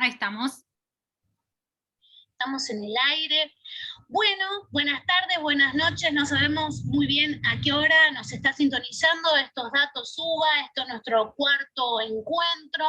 Ahí estamos. Estamos en el aire. Bueno, buenas tardes, buenas noches. No sabemos muy bien a qué hora nos está sintonizando estos datos UBA. Esto es nuestro cuarto encuentro.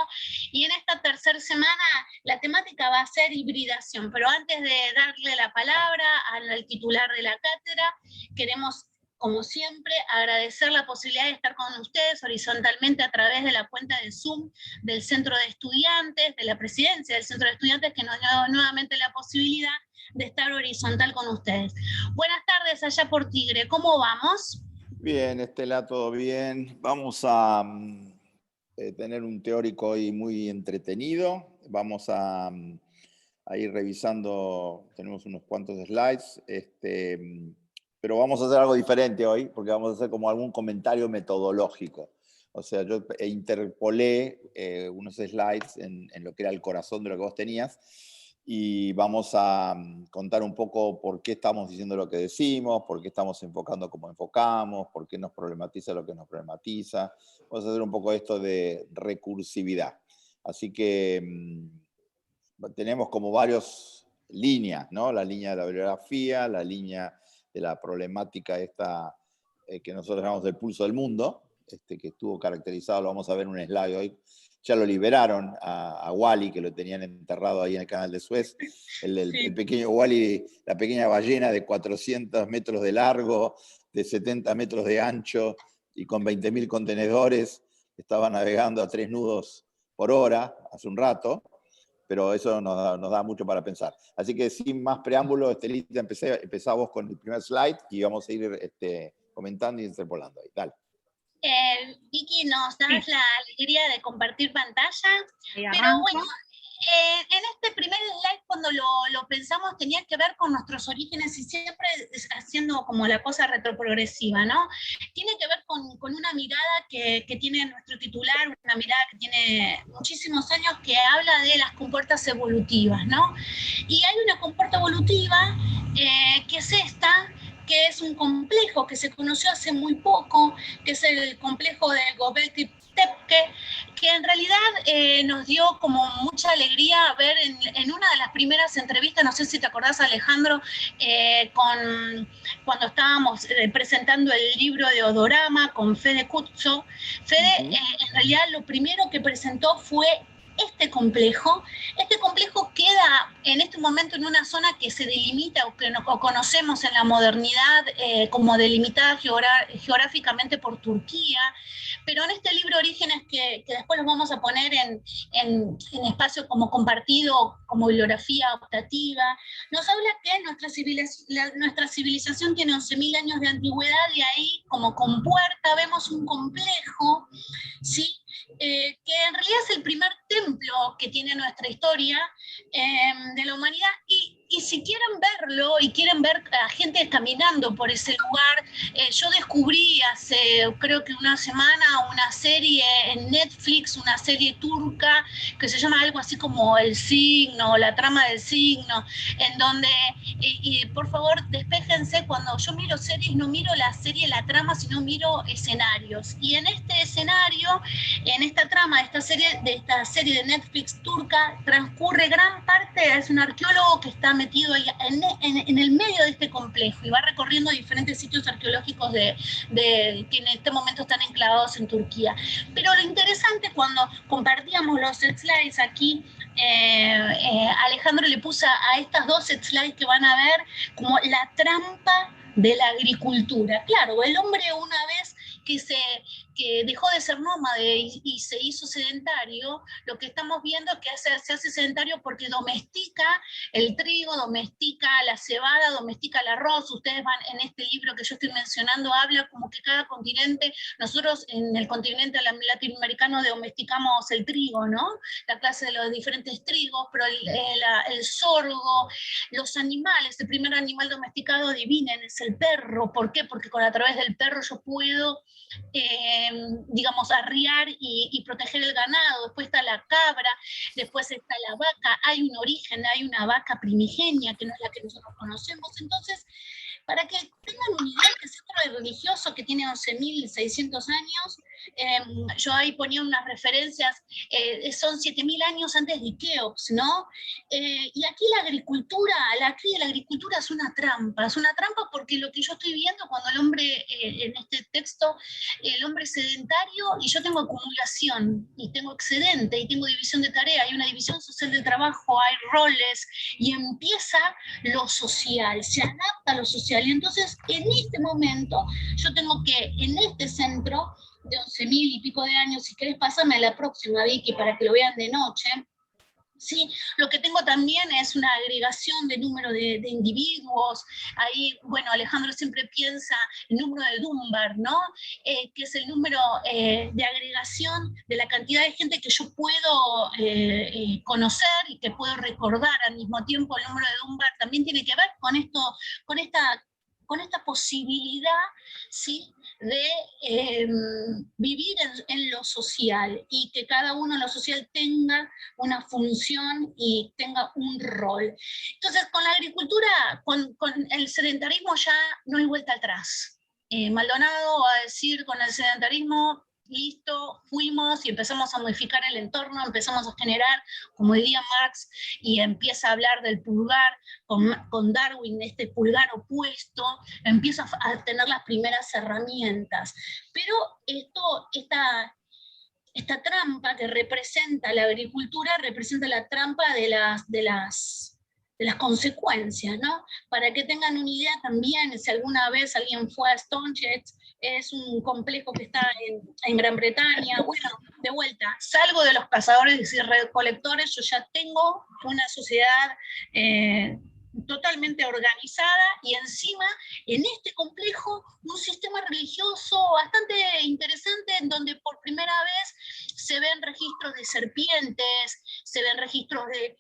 Y en esta tercera semana la temática va a ser hibridación. Pero antes de darle la palabra al titular de la cátedra, queremos, como siempre, agradecer la posibilidad de estar con ustedes horizontalmente a través de la cuenta de Zoom del Centro de Estudiantes, de la presidencia del Centro de Estudiantes, que nos dio nuevamente la posibilidad de estar horizontal con ustedes. Buenas tardes allá por Tigre, ¿cómo vamos? Bien, Estela, todo bien. Vamos a tener un teórico hoy muy entretenido. Vamos a ir revisando, tenemos unos cuantos slides, pero vamos a hacer algo diferente hoy, porque vamos a hacer como algún comentario metodológico. O sea, yo interpolé unos slides en lo que era el corazón de lo que vos tenías, y vamos a contar un poco por qué estamos diciendo lo que decimos, por qué estamos enfocando como enfocamos, por qué nos problematiza lo que nos problematiza. Vamos a hacer un poco esto de recursividad. Así que tenemos como varias líneas, ¿no? La línea de la bibliografía, la línea de la problemática esta que nosotros llamamos del pulso del mundo, que estuvo caracterizado, lo vamos a ver en un slide hoy. Ya lo liberaron a Wally, que lo tenían enterrado ahí en el canal de Suez. El pequeño Wally, la pequeña ballena de 400 metros de largo, de 70 metros de ancho y con 20.000 contenedores, estaba navegando a 3 nudos por hora hace un rato, pero eso nos da mucho para pensar. Así que sin más preámbulo, Estelita, empezá vos con el primer slide y vamos a ir comentando y interpolando ahí. Dale. Vicky, ¿nos das la alegría de compartir pantalla? Ahí pero bueno, en este primer slide, cuando lo pensamos, tenía que ver con nuestros orígenes y siempre haciendo como la cosa retroprogresiva, ¿no? Tiene que ver con una mirada que tiene nuestro titular, una mirada que tiene muchísimos años, que habla de las compuertas evolutivas, ¿no? Y hay una compuerta evolutiva que es esta, que es un complejo que se conoció hace muy poco, que es el complejo de Göbekli-Tepe, que en realidad nos dio como mucha alegría ver en una de las primeras entrevistas, no sé si te acordás, Alejandro, cuando estábamos presentando el libro de Odorama con Fede Cuzzo. Fede, en realidad, lo primero que presentó fue este complejo queda en este momento en una zona que se delimita o que conocemos en la modernidad como delimitada geográficamente por Turquía, pero en este libro Orígenes, que después los vamos a poner en espacio como compartido, como bibliografía optativa, nos habla que nuestra civilización tiene 11.000 años de antigüedad, y ahí como compuerta vemos un complejo, ¿sí? Que en realidad es el primer templo que tiene nuestra historia de la humanidad, y si quieren verlo y quieren ver a gente caminando por ese lugar, yo descubrí hace creo que una semana una serie en Netflix, una serie turca que se llama algo así como El Signo, la trama del signo, en donde, y por favor despéjense, cuando yo miro series no miro la serie, la trama, sino miro escenarios, y en este escenario, en esta trama de esta serie de Netflix turca, transcurre gran parte, es un arqueólogo que está metido ahí en el medio de este complejo y va recorriendo diferentes sitios arqueológicos que en este momento están enclavados en Turquía. Pero lo interesante, cuando compartíamos los slides aquí, Alejandro le puso a estas dos slides que van a ver como la trampa de la agricultura. Claro, el hombre, una vez que dejó de ser nómade y se hizo sedentario, lo que estamos viendo es que se hace sedentario porque domestica el trigo, domestica la cebada, domestica el arroz. Ustedes van en este libro que yo estoy mencionando, habla como que cada continente, nosotros en el continente latinoamericano domesticamos el trigo, ¿no? La clase de los diferentes trigos, pero el sorgo, los animales, el primer animal domesticado, adivinen, es el perro. ¿Por qué? Porque a través del perro yo puedo digamos, arriar y proteger el ganado. Después está la cabra, después está la vaca. Hay un origen, hay una vaca primigenia que no es la que nosotros conocemos. Entonces, para que tengan una idea, este centro religioso que tiene 11.600 años, Yo ahí ponía unas referencias, son 7.000 años antes de Keops, ¿no? Y aquí la cría de la agricultura es una trampa porque lo que yo estoy viendo cuando el hombre, en este texto, el hombre es sedentario y yo tengo acumulación, y tengo excedente, y tengo división de tarea, hay una división social del trabajo, hay roles, y empieza lo social, se adapta a lo social, y entonces en este momento yo tengo que, en este centro, de 11.000 y pico de años, si querés pasarme a la próxima, Vicky, para que lo vean de noche. Sí, lo que tengo también es una agregación de número de individuos. Ahí, bueno, Alejandro siempre piensa el número de Dunbar, ¿no? Que es el número de agregación de la cantidad de gente que yo puedo conocer y que puedo recordar al mismo tiempo. El número de Dunbar también tiene que ver con esto, con esta posibilidad, ¿sí?, de vivir en lo social, y que cada uno en lo social tenga una función y tenga un rol. Entonces, con la agricultura, con el sedentarismo ya no hay vuelta atrás. Maldonado va a decir, con el sedentarismo, listo, fuimos y empezamos a modificar el entorno, empezamos a generar, como diría Marx, y empieza a hablar del pulgar, con Darwin, este pulgar opuesto, empieza a tener las primeras herramientas. Pero esta trampa que representa la agricultura representa la trampa de las consecuencias, ¿no? Para que tengan una idea también, si alguna vez alguien fue a Stonehenge, es un complejo que está en Gran Bretaña. Bueno, de vuelta, salgo de los cazadores y recolectores, yo ya tengo una sociedad totalmente organizada, y encima en este complejo un sistema religioso bastante interesante, en donde por primera vez se ven registros de serpientes, se ven registros de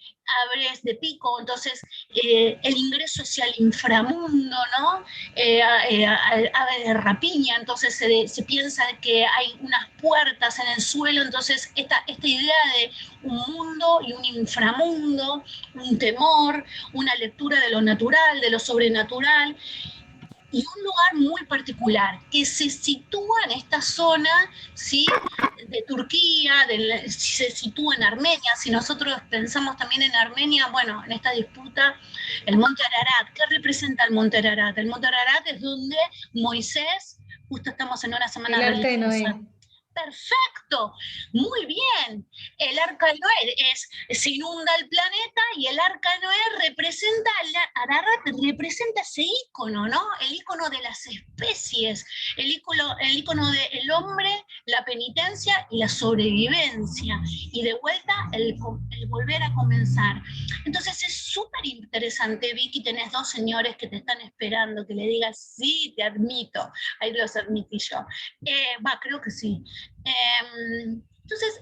aves de pico. Entonces el ingreso hacia el inframundo, ¿no? Ave de rapiña, entonces se piensa que hay unas puertas en el suelo, entonces esta idea de un mundo y un inframundo, un temor, una lectura de lo natural, de lo sobrenatural, y un lugar muy particular que se sitúa en esta zona, ¿sí?, de Turquía, se sitúa en Armenia. Si nosotros pensamos también en Armenia, bueno, en esta disputa, el Monte Ararat. ¿Qué representa el Monte Ararat? El Monte Ararat es donde Moisés, justo estamos en una semana religiosa. Perfecto, muy bien. El arca de Noé se inunda el planeta, y el arca de Noé representa, Ararat representa ese ícono, ¿no? El ícono de las especies, el ícono del hombre, la penitencia y la sobrevivencia, y de vuelta el volver a comenzar. Entonces es súper interesante, Vicky, tenés dos señores que te están esperando, que le digas, sí, te admito, ahí los admití yo. Creo que sí. Entonces,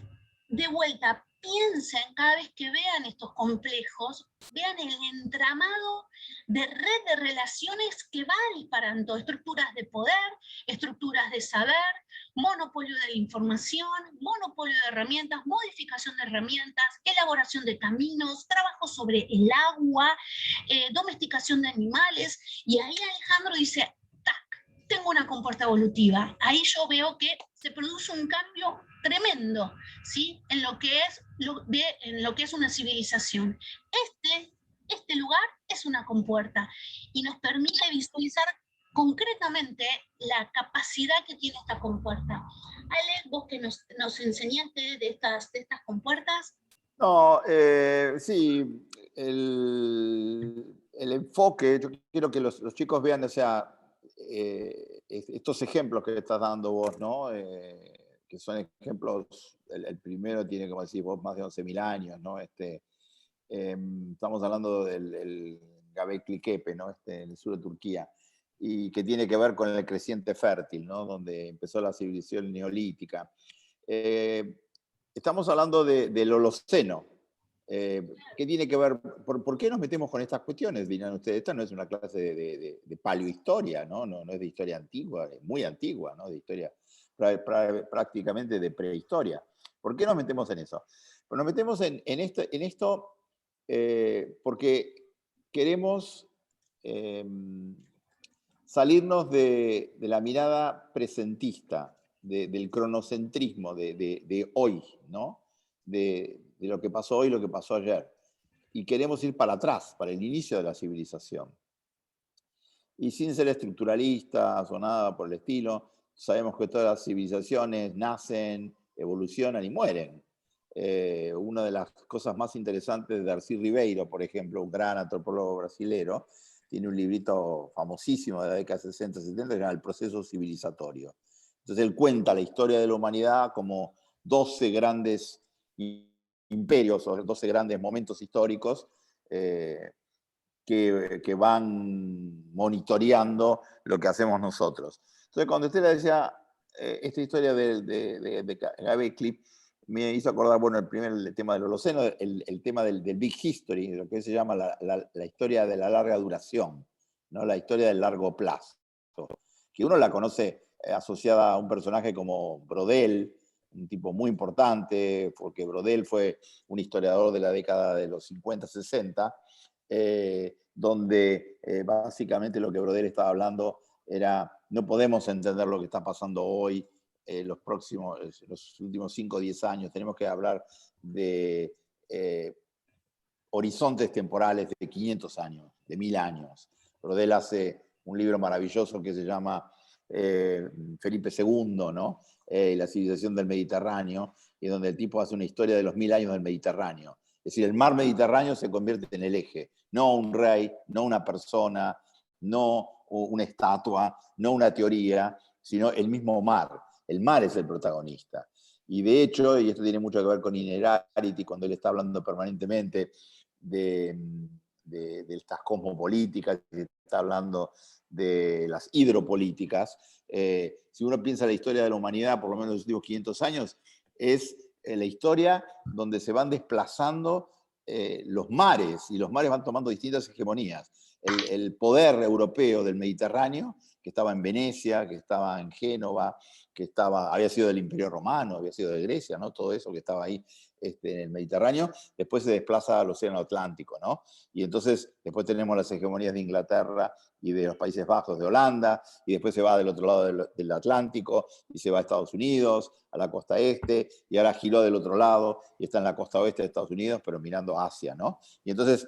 de vuelta, piensen cada vez que vean estos complejos, vean el entramado de red de relaciones que va disparando, estructuras de poder, estructuras de saber, monopolio de la información, monopolio de herramientas, modificación de herramientas, elaboración de caminos, trabajo sobre el agua, domesticación de animales. Y ahí Alejandro dice, tengo una compuerta evolutiva. Ahí yo veo que se produce un cambio tremendo, ¿sí?, en lo que es una civilización. Este lugar es una compuerta, y nos permite visualizar concretamente la capacidad que tiene esta compuerta. Ale, vos que nos enseñaste de estas compuertas. No, sí, el enfoque, yo quiero que los chicos vean, o sea, estos ejemplos que estás dando vos, ¿no? Que son ejemplos, el primero tiene, como decís vos, más de 11.000 años, ¿no? Estamos hablando del Göbekli Tepe, ¿no? En el sur de Turquía, y que tiene que ver con el creciente fértil, ¿no? Donde empezó la civilización neolítica. Estamos hablando del Holoceno. ¿Qué tiene que ver? ¿Por qué nos metemos con estas cuestiones? Dirán ustedes, esta no es una clase de paleohistoria, ¿no? No es de historia antigua, es muy antigua, ¿no? De historia prácticamente de prehistoria. ¿Por qué nos metemos en eso? Pues nos metemos en esto porque queremos salirnos de la mirada presentista del cronocentrismo de hoy, ¿no? De lo que pasó hoy, lo que pasó ayer. Y queremos ir para atrás, para el inicio de la civilización. Y sin ser estructuralistas o nada por el estilo, sabemos que todas las civilizaciones nacen, evolucionan y mueren. Una de las cosas más interesantes de Darcy Ribeiro, por ejemplo, un gran antropólogo brasilero, tiene un librito famosísimo de la década 60, 70, que se llama El proceso civilizatorio. Entonces él cuenta la historia de la humanidad como 12 grandes imperios o 12 grandes momentos históricos que van monitoreando lo que hacemos nosotros. Entonces, cuando usted le decía esta historia de Göbekli, me hizo acordar, bueno, el tema del Holoceno, el tema del Big History, lo que se llama la historia de la larga duración, ¿no? La historia del largo plazo, que uno la conoce asociada a un personaje como Brodel, un tipo muy importante, porque Brodel fue un historiador de la década de los 50, 60, donde básicamente lo que Brodel estaba hablando era, no podemos entender lo que está pasando hoy, los últimos 5 o 10 años, tenemos que hablar de horizontes temporales de 500 años, de 1000 años. Brodel hace un libro maravilloso que se llama Felipe II, ¿no? La civilización del Mediterráneo, y donde el tipo hace una historia de los 1000 años del Mediterráneo. Es decir, el mar Mediterráneo se convierte en el eje, no un rey, no una persona, no una estatua, no una teoría, sino el mismo mar. El mar es el protagonista. Y de hecho, y esto tiene mucho que ver con Innerarity, cuando él está hablando permanentemente de estas cosmopolíticas, está hablando de las hidropolíticas. Si uno piensa en la historia de la humanidad, por lo menos los últimos 500 años, es la historia donde se van desplazando los mares, y los mares van tomando distintas hegemonías. El poder europeo del Mediterráneo, que estaba en Venecia, que estaba en Génova, había sido del Imperio Romano, había sido de Grecia, ¿no? Todo eso que estaba ahí en el Mediterráneo, después se desplaza al Océano Atlántico, ¿no? Y entonces después tenemos las hegemonías de Inglaterra y de los Países Bajos, de Holanda, y después se va del otro lado del Atlántico y se va a Estados Unidos, a la costa este, y ahora giró del otro lado y está en la costa oeste de Estados Unidos, pero mirando Asia, ¿no? Y entonces,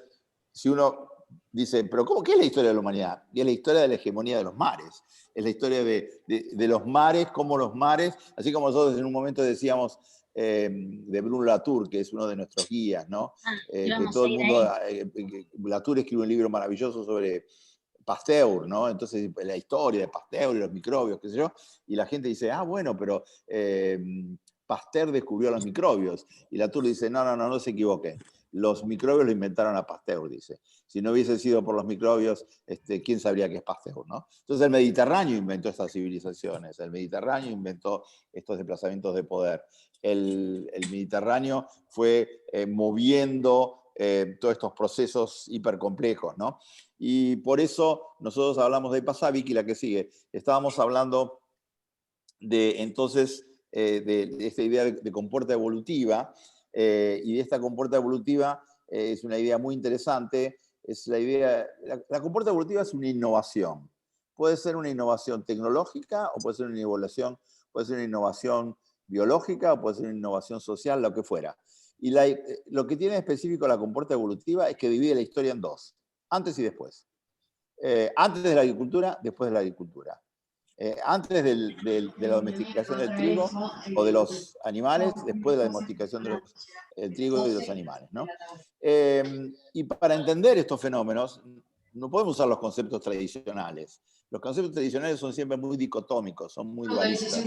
si uno dice, pero ¿qué es la historia de la humanidad? Y es la historia de la hegemonía de los mares, es la historia de los mares, como los mares, así como nosotros en un momento decíamos de Bruno Latour, que es uno de nuestros guías, ¿no? Que todo el mundo, Latour escribe un libro maravilloso sobre Pasteur, ¿no? Entonces, la historia de Pasteur y los microbios, qué sé yo, y la gente dice, bueno, pero Pasteur descubrió los microbios. Y Latour dice, no se equivoquen. Los microbios lo inventaron a Pasteur, dice. Si no hubiese sido por los microbios, ¿quién sabría qué es Pasteur, no? Entonces el Mediterráneo inventó estas civilizaciones, el Mediterráneo inventó estos desplazamientos de poder. El Mediterráneo fue moviendo todos estos procesos hipercomplejos, ¿no? Y por eso nosotros hablamos de Pasavic y la que sigue. Estábamos hablando de entonces de esta idea de compuerta evolutiva, y de esta compuerta evolutiva es una idea muy interesante. Es la idea, la compuerta evolutiva es una innovación. Puede ser una innovación tecnológica o puede ser puede ser una innovación biológica o puede ser una innovación social, lo que fuera. Y lo que tiene específico la compuerta evolutiva es que divide la historia en dos, antes y después. Antes de la agricultura, después de la agricultura. Antes de la domesticación del trigo o de los animales, después de la domesticación del trigo y de los animales, ¿no? Y para entender estos fenómenos, no podemos usar los conceptos tradicionales. Los conceptos tradicionales son siempre muy dicotómicos, son muy dualistas,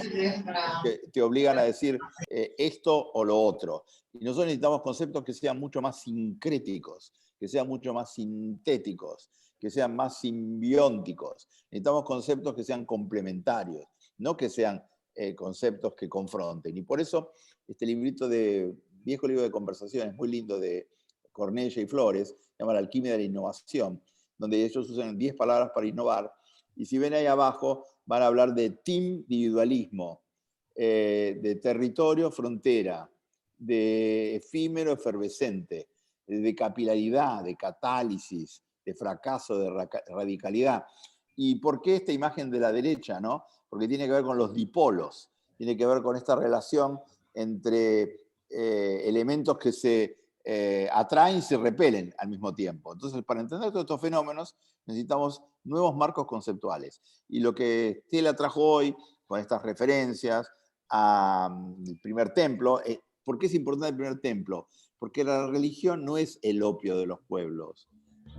que te obligan a decir esto o lo otro. Y nosotros necesitamos conceptos que sean mucho más sincréticos, que sean mucho más sintéticos, que sean más simbióticos. Necesitamos conceptos que sean complementarios, no que sean conceptos que confronten. Y por eso este viejo libro de conversaciones, muy lindo, de Cornella y Flores, se llama La alquimia de la innovación, donde ellos usan 10 palabras para innovar. Y si ven ahí abajo, van a hablar de team individualismo, de territorio frontera, de efímero efervescente, de capilaridad, de catálisis, de fracaso, de radicalidad. ¿Y por qué esta imagen de la derecha, no? Porque tiene que ver con los dipolos. tiene que ver con esta relación entre elementos que se atraen y se repelen al mismo tiempo. Entonces, para entender todos estos fenómenos, necesitamos nuevos marcos conceptuales. Y lo que Stella trajo hoy, con estas referencias al primer templo, ¿por qué es importante el primer templo? Porque la religión no es el opio de los pueblos.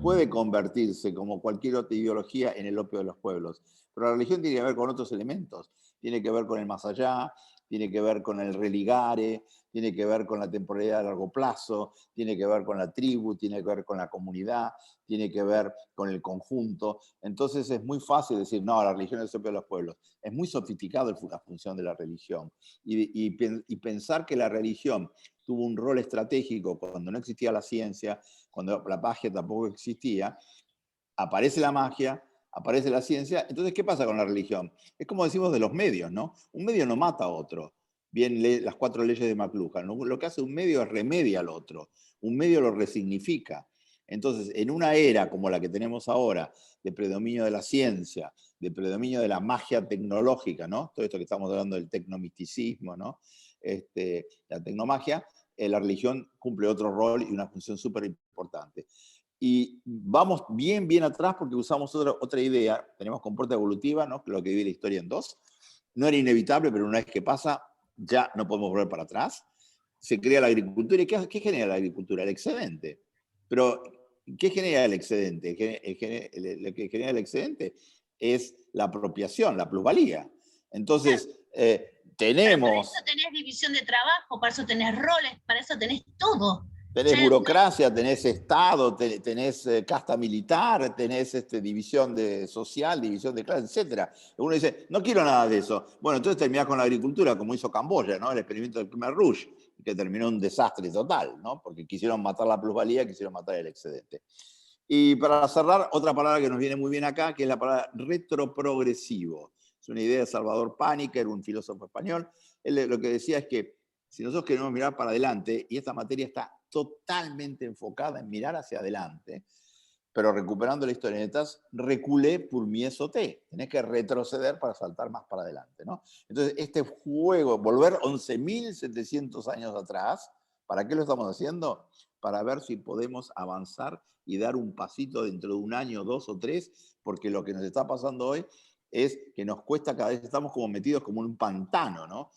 Puede convertirse, como cualquier otra ideología, en el opio de los pueblos. Pero la religión tiene que ver con otros elementos. Tiene que ver con el más allá, tiene que ver con el religare, tiene que ver con la temporalidad a largo plazo, tiene que ver con la tribu, tiene que ver con la comunidad, tiene que ver con el conjunto. Entonces es muy fácil decir, no, la religión es el opio de los pueblos. Es muy sofisticado la función de la religión. Y pensar que la religión tuvo un rol estratégico cuando no existía la ciencia, cuando la magia tampoco existía, aparece la magia, aparece la ciencia. Entonces, ¿qué pasa con la religión? Es como decimos de los medios, ¿no? Un medio no mata a otro. Bien, las 4 leyes de McLuhan. Lo que hace un medio es remedia al otro. Un medio lo resignifica. Entonces, en una era como la que tenemos ahora, de predominio de la ciencia, de predominio de la magia tecnológica, ¿no? Todo esto que estamos hablando del tecnomisticismo, ¿no? La tecnomagia, la religión cumple otro rol y una función súper importante. Y vamos bien atrás porque usamos otra idea. Tenemos compuerta evolutiva, ¿no? Lo que divide la historia en dos. No era inevitable, pero una vez que pasa, ya no podemos volver para atrás. Se crea la agricultura. ¿Y qué genera la agricultura? El excedente. Pero, ¿qué genera el excedente? Lo que genera el excedente es la apropiación, la plusvalía. Entonces, Pero para eso tenemos... tenés división de trabajo, para eso tenés roles, para eso tenés todo. Tenés burocracia, tenés Estado, tenés casta militar, tenés división social, división de clase, etc. Uno dice, no quiero nada de eso. Bueno, entonces terminás con la agricultura, como hizo Camboya, ¿no? El experimento del Khmer Rouge, que terminó en un desastre total, ¿no? Porque quisieron matar la plusvalía, quisieron matar el excedente. Y para cerrar, otra palabra que nos viene muy bien acá, que es la palabra retroprogresivo. Es una idea de Salvador Paniker, un filósofo español. Él lo que decía es que si nosotros queremos mirar para adelante, y esta materia está totalmente enfocada en mirar hacia adelante, pero recuperando la historia, necesitas reculé pour mieux sauter. Tenés que retroceder para saltar más para adelante, ¿no? Entonces, este juego, volver 11.700 años atrás, ¿para qué lo estamos haciendo? Para ver si podemos avanzar y dar un pasito dentro de un año, 2 o 3, porque lo que nos está pasando hoy es que nos cuesta cada vez, estamos como metidos como en un pantano, ¿no?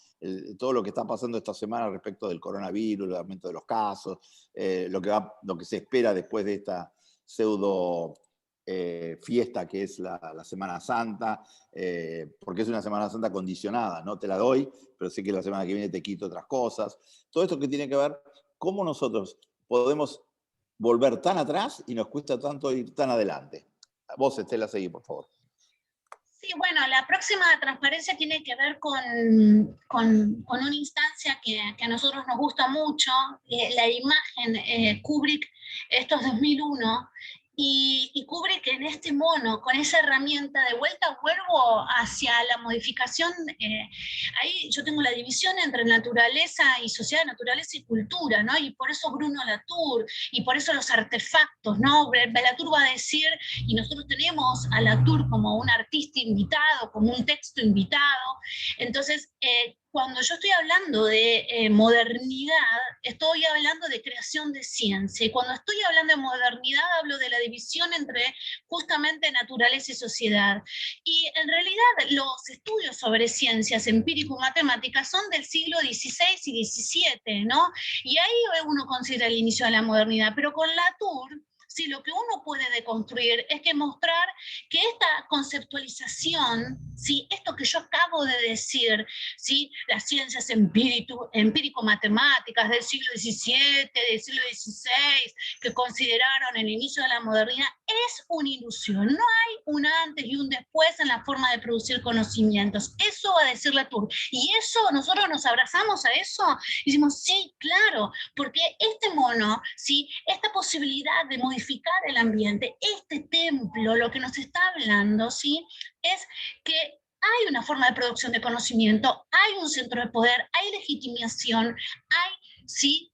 Todo lo que está pasando esta semana respecto del coronavirus, el aumento de los casos, lo que se espera después de esta pseudo fiesta que es la Semana Santa, porque es una Semana Santa condicionada, no te la doy, pero sé que la semana que viene te quito otras cosas. Todo esto que tiene que ver cómo nosotros podemos volver tan atrás y nos cuesta tanto ir tan adelante. Vos, Estela, seguí, por favor. Sí, bueno, la próxima transparencia tiene que ver con una instancia que a nosotros nos gusta mucho, la imagen Kubrick, esto es 2001, y Kubrick en este mono, con esa herramienta de vuelta, vuelvo hacia la modificación, ahí yo tengo la división entre naturaleza y sociedad, naturaleza y cultura, ¿no? Y por eso Bruno Latour, y por eso los artefactos, ¿no? Latour va a decir, y nosotros tenemos a Latour como un artista invitado, como un texto invitado, entonces, cuando yo estoy hablando de modernidad, estoy hablando de creación de ciencia. Y cuando estoy hablando de modernidad, hablo de la división entre justamente naturaleza y sociedad. Y en realidad los estudios sobre ciencias empírico-matemáticas son del siglo XVI y XVII, ¿no? Y ahí uno considera el inicio de la modernidad. Pero con Latour, sí, lo que uno puede deconstruir es que mostrar que esta conceptualización, ¿sí? Esto que yo acabo de decir, ¿sí? Las ciencias empírico-matemáticas del siglo XVII, del siglo XVI, que consideraron el inicio de la modernidad, es una ilusión. No hay un antes y un después en la forma de producir conocimientos. Eso va a decir Latour. Y eso, nosotros nos abrazamos a eso y decimos, sí, claro, porque este mono, ¿sí? Esta posibilidad de modificar el ambiente, este templo, lo que nos está hablando, ¿sí? Es que hay una forma de producción de conocimiento, hay un centro de poder, hay legitimación, hay, ¿sí?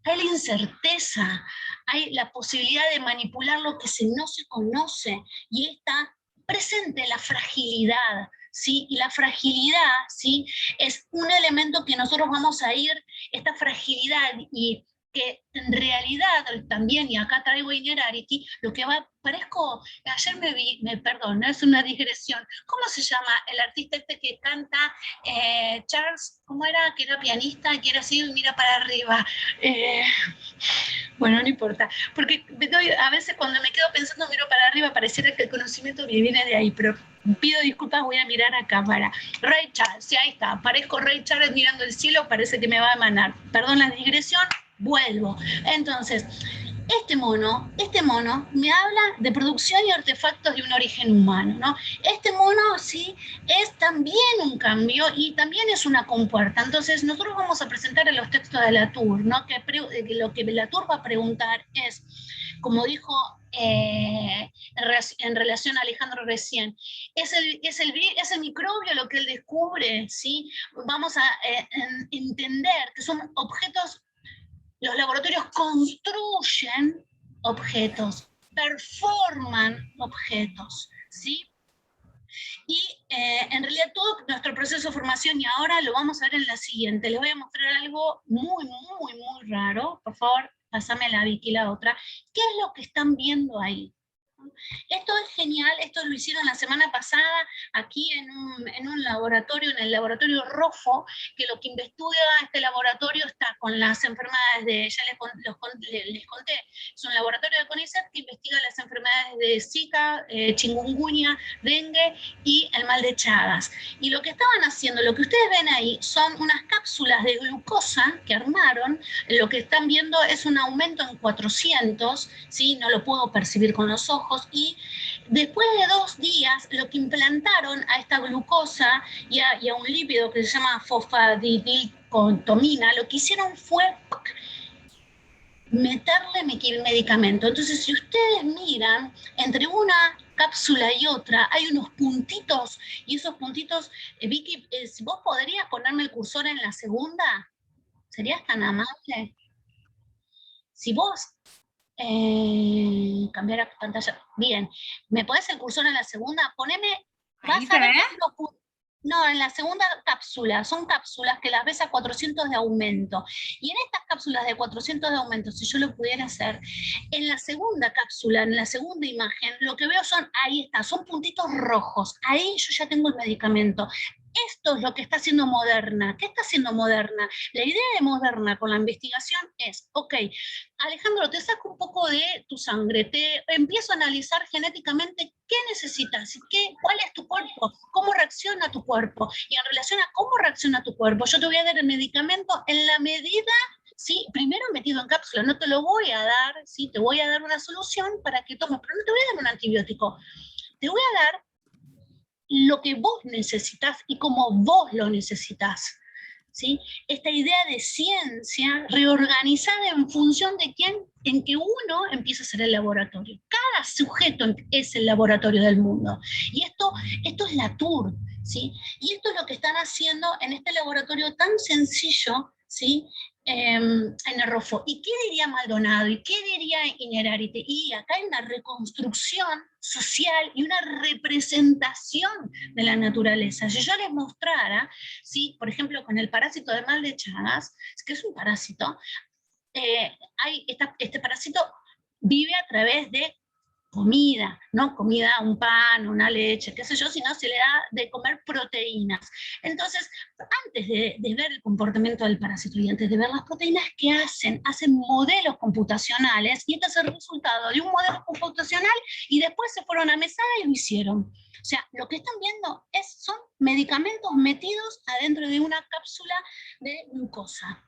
Hay la incerteza, hay la posibilidad de manipular lo que no se conoce y está presente la fragilidad, ¿sí? Y la fragilidad, ¿sí? Es un elemento que nosotros vamos a ir, esta fragilidad y que en realidad también, y acá traigo Inerarity, lo que va, parezco, ayer perdón, no es una digresión, ¿cómo se llama el artista este que canta, Charles, ¿cómo era? Que era pianista, que era así, mira para arriba, bueno, no importa, porque a veces cuando me quedo pensando, miro para arriba, pareciera que el conocimiento me viene de ahí, pero pido disculpas, voy a mirar a cámara. Ray Charles, sí, ahí está, parezco Ray Charles mirando el cielo, parece que me va a emanar, perdón la digresión, vuelvo. Entonces, este mono me habla de producción y artefactos de un origen humano, ¿no? Este mono, sí, es también un cambio y también es una compuerta. Entonces, nosotros vamos a presentar en los textos de Latour, ¿no? Lo que Latour va a preguntar es, como dijo en relación a Alejandro recién, es el microbio lo que él descubre, ¿sí? Vamos a entender que son objetos. Los laboratorios construyen objetos, performan objetos, ¿sí? Y en realidad todo nuestro proceso de formación, y ahora lo vamos a ver en la siguiente, les voy a mostrar algo muy, muy, muy raro. Por favor, pásame la Vicky, la otra. ¿Qué es lo que están viendo ahí? Esto es genial, esto lo hicieron la semana pasada aquí en un laboratorio, en el laboratorio ROFO, que lo que investiga este laboratorio está con las enfermedades ya les conté, es un laboratorio de CONICET que investiga las enfermedades de Zika, chikungunya, dengue y el mal de Chagas. Y lo que estaban haciendo, lo que ustedes ven ahí, son unas cápsulas de glucosa que armaron, lo que están viendo es un aumento en 400, ¿sí? No lo puedo percibir con los ojos, y después de 2 días lo que implantaron a esta glucosa y a un lípido que se llama fosfatidilcotomina, lo que hicieron fue meterle medicamento. Entonces, si ustedes miran, entre una cápsula y otra hay unos puntitos, y esos puntitos, Vicky, si vos podrías ponerme el cursor en la segunda, ¿serías tan amable? Si vos cambiar a pantalla. Bien, ¿me podés el cursor en la segunda? Poneme, vas a ver los. No, en la segunda cápsula, son cápsulas que las ves a 400 de aumento. Y en estas cápsulas de 400 de aumento, si yo lo pudiera hacer, en la segunda cápsula, en la segunda imagen, lo que veo son, ahí está, son puntitos rojos. Ahí yo ya tengo el medicamento. Esto es lo que está haciendo Moderna. ¿Qué está haciendo Moderna? La idea de Moderna con la investigación es, ok, Alejandro, te saco un poco de tu sangre, te empiezo a analizar genéticamente qué necesitas, cuál es tu cuerpo, cómo reacciona tu cuerpo. Y en relación a cómo reacciona tu cuerpo, yo te voy a dar el medicamento en la medida, ¿sí? Primero metido en cápsula, no te lo voy a dar, ¿sí? Te voy a dar una solución para que tomes, pero no te voy a dar un antibiótico. Te voy a dar lo que vos necesitas y como vos lo necesitas. ¿Sí? Esta idea de ciencia reorganizada en función de quién, en que uno empieza a ser el laboratorio. Cada sujeto es el laboratorio del mundo. Y esto es Latour, ¿sí? Y esto es lo que están haciendo en este laboratorio tan sencillo, ¿sí? En el ROFO. ¿Y qué diría Maldonado? ¿Y qué diría Inerarity? Y acá hay una reconstrucción social y una representación de la naturaleza. Si yo les mostrara, ¿sí? Por ejemplo, con el parásito de mal de Chagas, que es un parásito, este parásito vive a través de comida, no comida, un pan, una leche, qué sé yo, sino se le da de comer proteínas. Entonces, antes de ver el comportamiento del parásito y antes de ver las proteínas, ¿qué hacen? Hacen modelos computacionales, y este es el resultado de un modelo computacional, y después se fueron a mesada y lo hicieron. O sea, lo que están viendo son medicamentos metidos adentro de una cápsula de glucosa.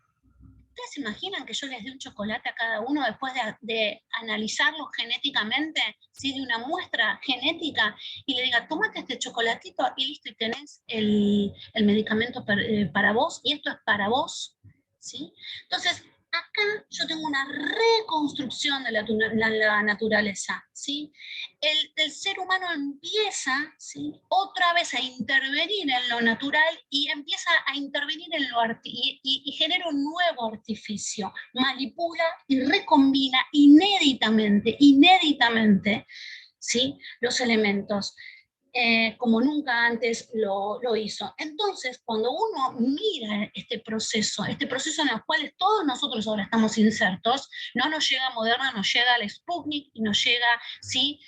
¿Ustedes se imaginan que yo les dé un chocolate a cada uno después de analizarlo genéticamente, ¿sí? De una muestra genética, y le diga, tómate este chocolatito y listo, y tenés el medicamento para vos, y esto es para vos, ¿sí? Entonces, acá yo tengo una reconstrucción de la naturaleza, ¿sí? El ser humano empieza, ¿sí? Otra vez a intervenir en lo natural y empieza a intervenir en lo y genera un nuevo artificio, manipula y recombina inéditamente, ¿sí? Los elementos. como nunca antes lo hizo. Entonces, cuando uno mira este proceso en el cual todos nosotros ahora estamos insertos, no nos llega Moderna, nos llega la Sputnik, y nos llega, ¿sí?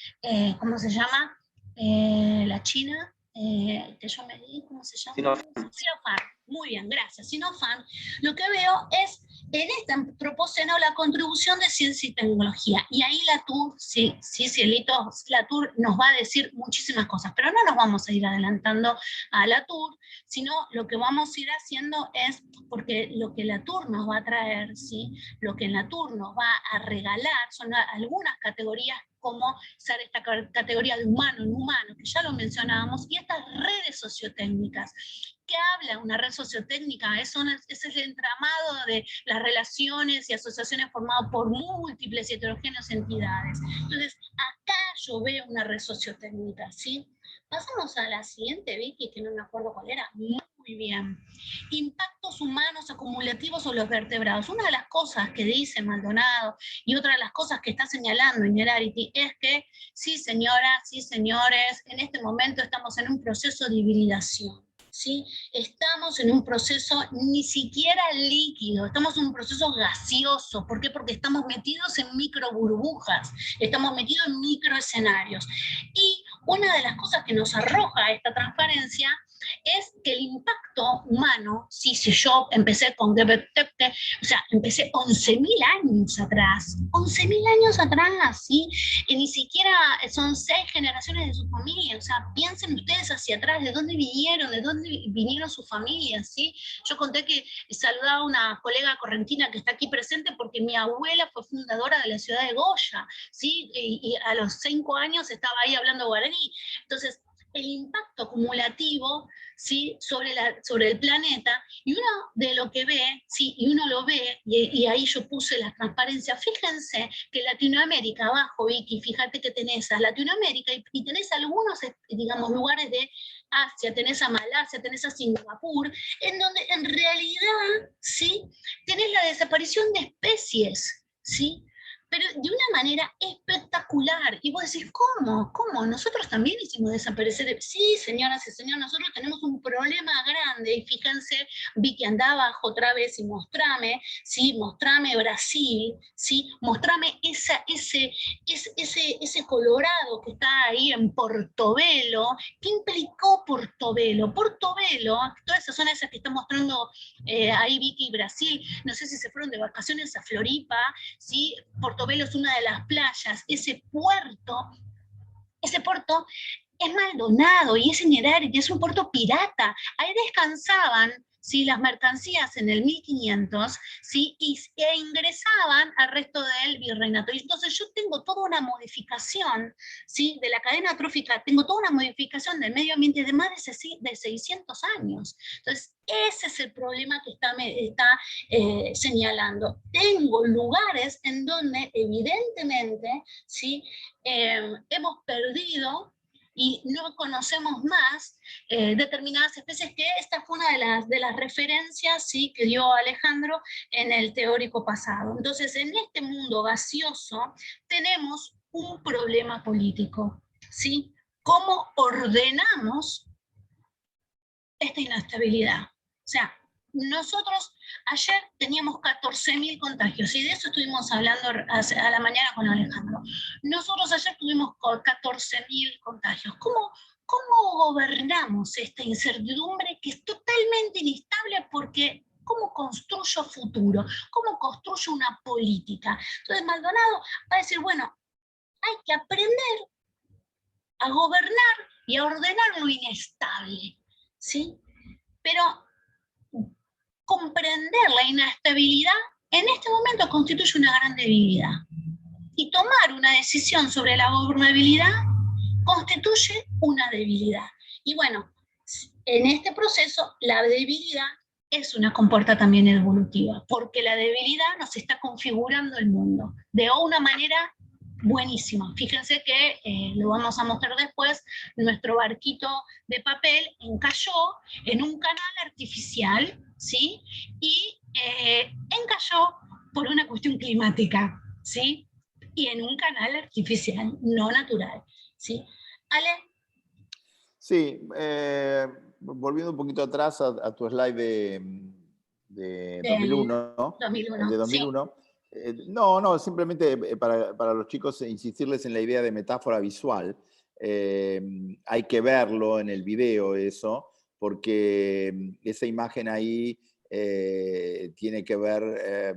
¿Cómo se llama? La China, que yo me di, ¿cómo se llama? Sinopharm. Muy bien, gracias. Sinopharm. Lo que veo es en este antropoceno la contribución de ciencia y tecnología. Y ahí Latour, sí, cielito, Latour nos va a decir muchísimas cosas, pero no nos vamos a ir adelantando a Latour, sino lo que vamos a ir haciendo es, porque lo que Latour nos va a traer, ¿sí? Lo que Latour nos va a regalar son algunas categorías, como ser esta categoría de humano en humano, que ya lo mencionábamos, y estas redes sociotécnicas. ¿Qué habla una red sociotécnica? Es el entramado de las relaciones y asociaciones formadas por múltiples y heterogéneas entidades. Entonces, acá yo veo una red sociotécnica, ¿sí? Pasamos a la siguiente, Vicky, que no me acuerdo cuál era. Muy bien. Impactos humanos acumulativos sobre los vertebrados. Una de las cosas que dice Maldonado y otra de las cosas que está señalando Inherarity es que, sí señoras, sí señores, en este momento estamos en un proceso de hibridación. ¿Sí? Estamos en un proceso ni siquiera líquido, estamos en un proceso gaseoso. ¿Por qué? Porque estamos metidos en micro burbujas, estamos metidos en micro escenarios. Y una de las cosas que nos arroja esta transparencia es que el impacto humano, si yo empecé con Gebetecte, o sea, empecé 11.000 años atrás, 11.000 años atrás, ¿sí? Y ni siquiera son 6 generaciones de su familia, o sea, piensen ustedes hacia atrás, de dónde vinieron sus familias, ¿sí? Yo conté que saludaba a una colega correntina que está aquí presente porque mi abuela fue fundadora de la ciudad de Goya, ¿sí? Y a los 5 años estaba ahí hablando guaraní. Entonces, el impacto acumulativo, ¿sí? sobre el planeta, y uno de lo que ve, ¿sí? Y uno lo ve, y ahí yo puse la transparencia. Fíjense que Latinoamérica, abajo, Vicky, fíjate que tenés a Latinoamérica y tenés algunos, digamos, lugares de Asia, tenés a Malasia, tenés a Singapur, en donde en realidad, ¿sí? Tenés la desaparición de especies, ¿sí? Pero de una manera espectacular. Y vos decís, ¿cómo? ¿Cómo? Nosotros también hicimos desaparecer. Sí, señoras y señores, nosotros tenemos un problema grande. Y fíjense, vi que andaba abajo otra vez y mostrame, ¿sí? Mostrame Brasil, ¿sí? Mostrame ese Colorado que está ahí en Portobelo. ¿Qué implicó Portobelo? Portobelo, todas esas zonas que está mostrando ahí Vicky, Brasil, no sé si se fueron de vacaciones a Floripa, ¿sí? Portobelo es una de las playas, ese puerto es Maldonado y es Inherarity, es un puerto pirata. Ahí descansaban, ¿sí? Las mercancías en el 1500, ¿sí? E ingresaban al resto del virreinato. Y entonces yo tengo toda una modificación, ¿sí? De la cadena trófica, tengo toda una modificación del medio ambiente de más de 600 años. Entonces, ese es el problema que está señalando. Tengo lugares en donde evidentemente, ¿sí? Hemos perdido y no conocemos más determinadas especies, que esta fue una de las referencias, ¿sí? Que dio Alejandro en el teórico pasado. Entonces, en este mundo gaseoso tenemos un problema político, ¿sí? ¿Cómo ordenamos esta inestabilidad? O sea, nosotros ayer teníamos 14.000 contagios, y de eso estuvimos hablando a la mañana con Alejandro. Nosotros ayer tuvimos 14.000 contagios. ¿Cómo gobernamos esta incertidumbre que es totalmente inestable? Porque ¿cómo construyo futuro? ¿Cómo construyo una política? Entonces Maldonado va a decir, bueno, hay que aprender a gobernar y a ordenar lo inestable, ¿sí? Pero comprender la inestabilidad en este momento constituye una gran debilidad. Y tomar una decisión sobre la gobernabilidad constituye una debilidad. Y bueno, en este proceso la debilidad es una compuerta también evolutiva, porque la debilidad nos está configurando el mundo de una manera buenísima. Fíjense que lo vamos a mostrar después, nuestro barquito de papel encalló en un canal artificial, ¿sí? Y encalló por una cuestión climática, ¿sí? Y en un canal artificial, no natural, ¿sí? Ale. Sí, volviendo un poquito atrás a tu slide de Del 2001, ¿no? El 2001, de sí. 2001. No, simplemente para los chicos insistirles en la idea de metáfora visual. Hay que verlo en el video eso, porque esa imagen ahí tiene que ver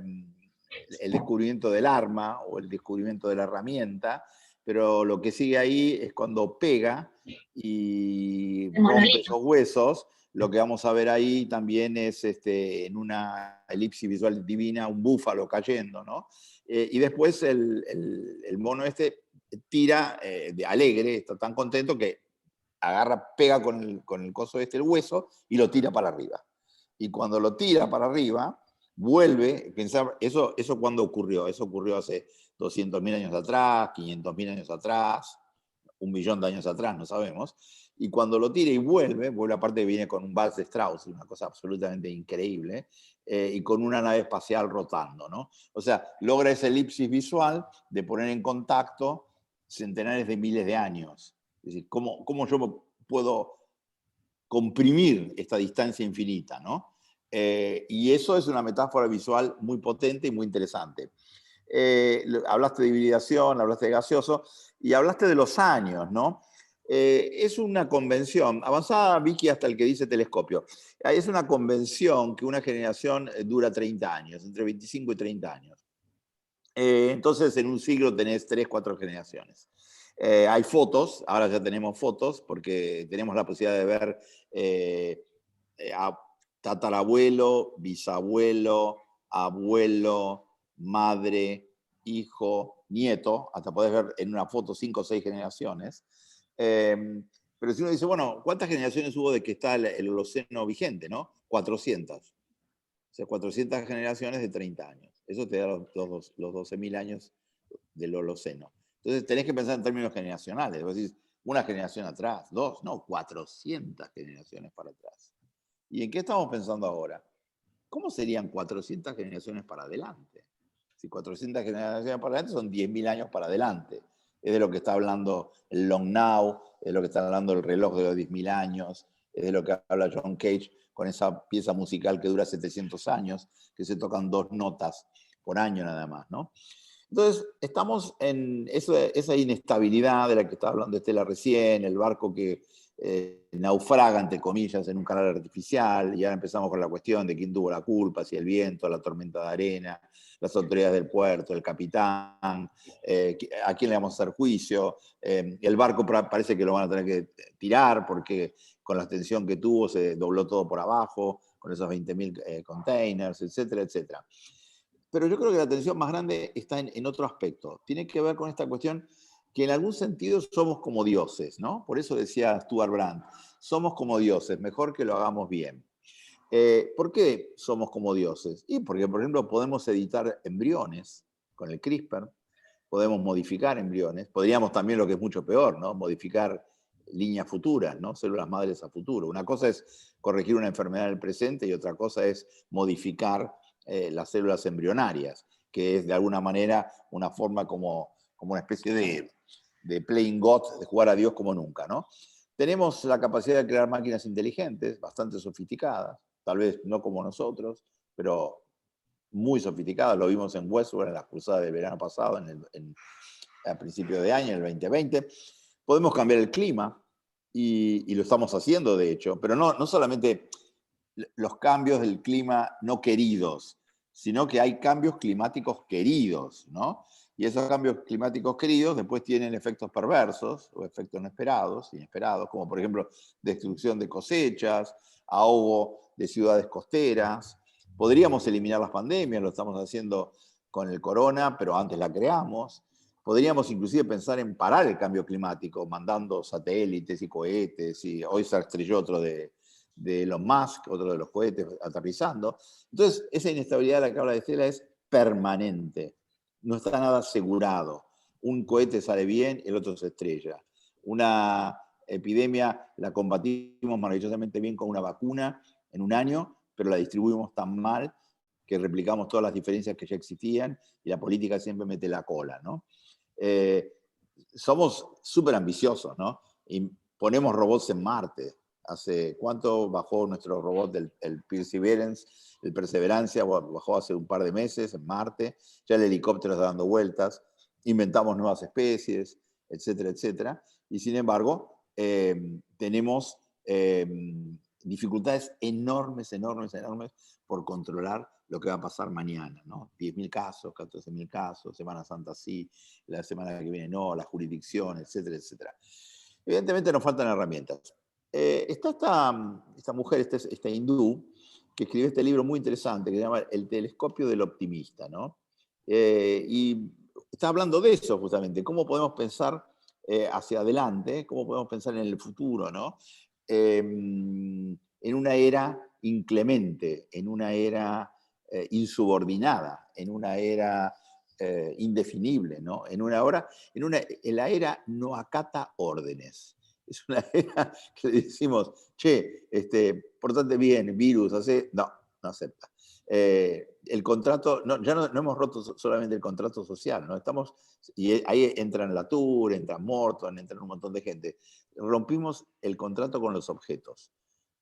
el descubrimiento del arma o el descubrimiento de la herramienta, pero lo que sigue ahí es cuando pega y El rompe monolito. esos huesos. Lo que vamos a ver ahí también es en una elipsis visual divina, un búfalo cayendo, ¿no? Y después el mono este tira de alegre, está tan contento que agarra, pega con el coso este, el hueso, y lo tira para arriba. Y cuando lo tira para arriba, vuelve, pensar, eso cuando ocurrió, eso ocurrió hace 200.000 años atrás, 500.000 años atrás, 1.000.000 de años atrás, no sabemos. Y cuando lo tira y vuelve aparte viene con un vals de Strauss, una cosa absolutamente increíble, y con una nave espacial rotando, ¿no? O sea, logra esa elipsis visual de poner en contacto centenares de miles de años. Es decir, ¿cómo yo puedo comprimir esta distancia infinita, ¿no? Y eso es una metáfora visual muy potente y muy interesante. Hablaste de hibridación, hablaste de gaseoso y hablaste de los años, ¿no? Es una convención, avanzada Vicky hasta el que dice telescopio, es una convención que una generación dura 30 años, entre 25 y 30 años. Entonces en un siglo tenés 3, 4 generaciones. Hay fotos, ahora ya tenemos fotos, porque tenemos la posibilidad de ver a tatarabuelo, bisabuelo, abuelo, madre, hijo, nieto, hasta podés ver en una foto 5 o 6 generaciones. Pero si uno dice, bueno, ¿cuántas generaciones hubo de que está el Holoceno vigente, no? 400. O sea, 400 generaciones de 30 años. Eso te da los 12.000 años del Holoceno. Entonces tenés que pensar en términos generacionales. Vos decís, una generación atrás, dos, no, 400 generaciones para atrás. ¿Y en qué estamos pensando ahora? ¿Cómo serían 400 generaciones para adelante? Si 400 generaciones para adelante son 10.000 años para adelante. Es de lo que está hablando el Long Now, es de lo que está hablando el reloj de los 10.000 años, es de lo que habla John Cage con esa pieza musical que dura 700 años, que se tocan 2 notas por año nada más, ¿no? Entonces, estamos en esa inestabilidad de la que estaba hablando Estela recién, el barco que naufraga, entre comillas, en un canal artificial, y ahora empezamos con la cuestión de quién tuvo la culpa, si el viento, la tormenta de arena, las autoridades del puerto, el capitán, a quién le vamos a hacer juicio, el barco parece que lo van a tener que tirar porque con la extensión que tuvo se dobló todo por abajo, con esos 20.000 containers, etcétera, etcétera. Pero yo creo que la tensión más grande está en otro aspecto. Tiene que ver con esta cuestión que en algún sentido somos como dioses, ¿no? Por eso decía Stuart Brand, somos como dioses, mejor que lo hagamos bien. ¿Por qué somos como dioses? Y porque, por ejemplo, podemos editar embriones con el CRISPR, podemos modificar embriones, podríamos también, lo que es mucho peor, ¿no? Modificar líneas futuras, ¿no? Células madres a futuro. Una cosa es corregir una enfermedad en el presente y otra cosa es modificar las células embrionarias, que es de alguna manera una forma como una especie de playing God, de jugar a Dios como nunca, ¿no? Tenemos la capacidad de crear máquinas inteligentes, bastante sofisticadas, tal vez no como nosotros, pero muy sofisticadas. Lo vimos en Westworld, en las cruzadas del verano pasado, a principios de año, en el 2020. Podemos cambiar el clima, y lo estamos haciendo, de hecho, pero no solamente los cambios del clima no queridos, sino que hay cambios climáticos queridos, ¿no? Y esos cambios climáticos queridos después tienen efectos perversos o efectos inesperados, como por ejemplo destrucción de cosechas, ahogo de ciudades costeras. Podríamos eliminar las pandemias, lo estamos haciendo con el corona, pero antes la creamos. Podríamos inclusive pensar en parar el cambio climático, mandando satélites y cohetes, y hoy se estrelló otro de Elon Musk, otro de los cohetes aterrizando. Entonces, esa inestabilidad de la que habla Estela es permanente, no está nada asegurado. Un cohete sale bien, el otro se estrella. Una epidemia la combatimos maravillosamente bien con una vacuna en un año, pero la distribuimos tan mal que replicamos todas las diferencias que ya existían y la política siempre mete la cola, ¿no? Somos súper ambiciosos, ¿no? Y ponemos robots en Marte. ¿Hace cuánto bajó nuestro robot, el Perseverance? El Perseverancia bajó hace un par de meses en Marte, ya el helicóptero está dando vueltas, inventamos nuevas especies, etcétera, etcétera. Y sin embargo, tenemos dificultades enormes por controlar lo que va a pasar mañana, ¿no? 10.000 casos, 14.000 casos, Semana Santa sí, la semana que viene no, la jurisdicción, etcétera, etcétera. Evidentemente nos faltan herramientas. Está esta mujer, esta hindú, que escribió este libro muy interesante que se llama El telescopio del optimista, ¿no? Y está hablando de eso justamente, cómo podemos pensar hacia adelante, cómo podemos pensar en el futuro, ¿no? En una era inclemente, en una era insubordinada, en una era indefinible, ¿no? La era no acata órdenes. Es una era que le decimos, che, portate bien, virus, no acepta. El contrato, ya no hemos roto solamente el contrato social, ¿no? Y ahí entran Latour, entran Morton, entran un montón de gente. Rompimos el contrato con los objetos.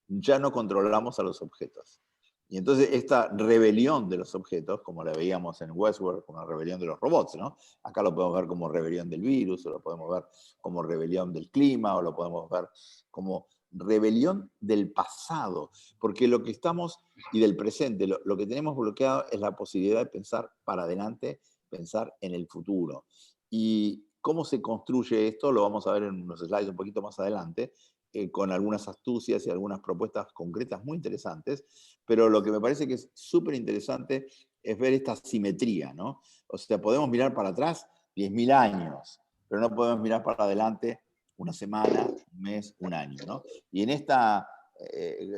Ya no controlamos a los objetos. Y entonces esta rebelión de los objetos, como la veíamos en Westworld, como la rebelión de los robots, ¿no? Acá lo podemos ver como rebelión del virus, o lo podemos ver como rebelión del clima, o lo podemos ver como rebelión del pasado, porque lo que estamos, y del presente, lo que tenemos bloqueado es la posibilidad de pensar para adelante, pensar en el futuro. Y cómo se construye esto lo vamos a ver en unos slides un poquito más adelante, con algunas astucias y algunas propuestas concretas muy interesantes, pero lo que me parece que es súper interesante es ver esta simetría, ¿no? O sea, podemos mirar para atrás 10.000 años, pero no podemos mirar para adelante una semana, un mes, un año, ¿no? Y en esta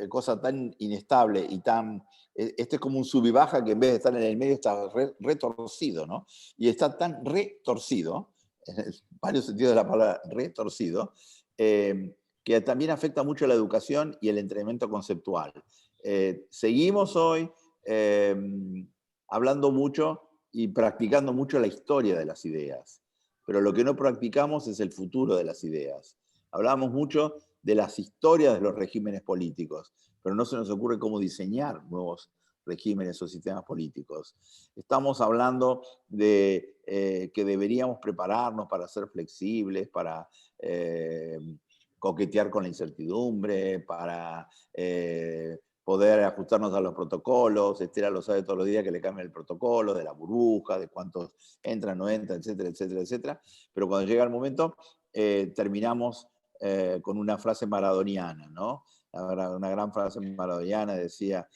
cosa tan inestable y tan... Este es como un sub y baja que en vez de estar en el medio está retorcido, ¿no? Y está tan retorcido, en varios sentidos de la palabra retorcido, que también afecta mucho la educación y el entrenamiento conceptual. Seguimos hoy hablando mucho y practicando mucho la historia de las ideas, pero lo que no practicamos es el futuro de las ideas. Hablamos mucho de las historias de los regímenes políticos, pero no se nos ocurre cómo diseñar nuevos regímenes o sistemas políticos. Estamos hablando de que deberíamos prepararnos para ser flexibles, para coquetear con la incertidumbre, para poder ajustarnos a los protocolos. Estela lo sabe todos los días que le cambian el protocolo, de la burbuja, de cuántos entran, no entran, etcétera, etcétera, etcétera. Pero cuando llega el momento, terminamos con una frase maradoniana, ¿no? Una gran frase maradoniana decía,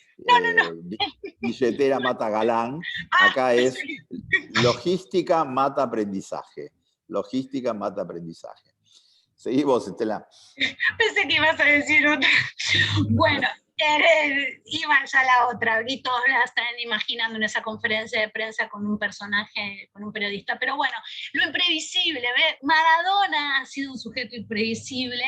billetera mata galán. Acá es logística mata aprendizaje. Logística mata aprendizaje. Seguí vos, Estela. Pensé que ibas a decir otra. Bueno, iba ya la otra, y todos la están imaginando en esa conferencia de prensa con un personaje, con un periodista, pero bueno, lo imprevisible, ¿ves? Maradona ha sido un sujeto imprevisible,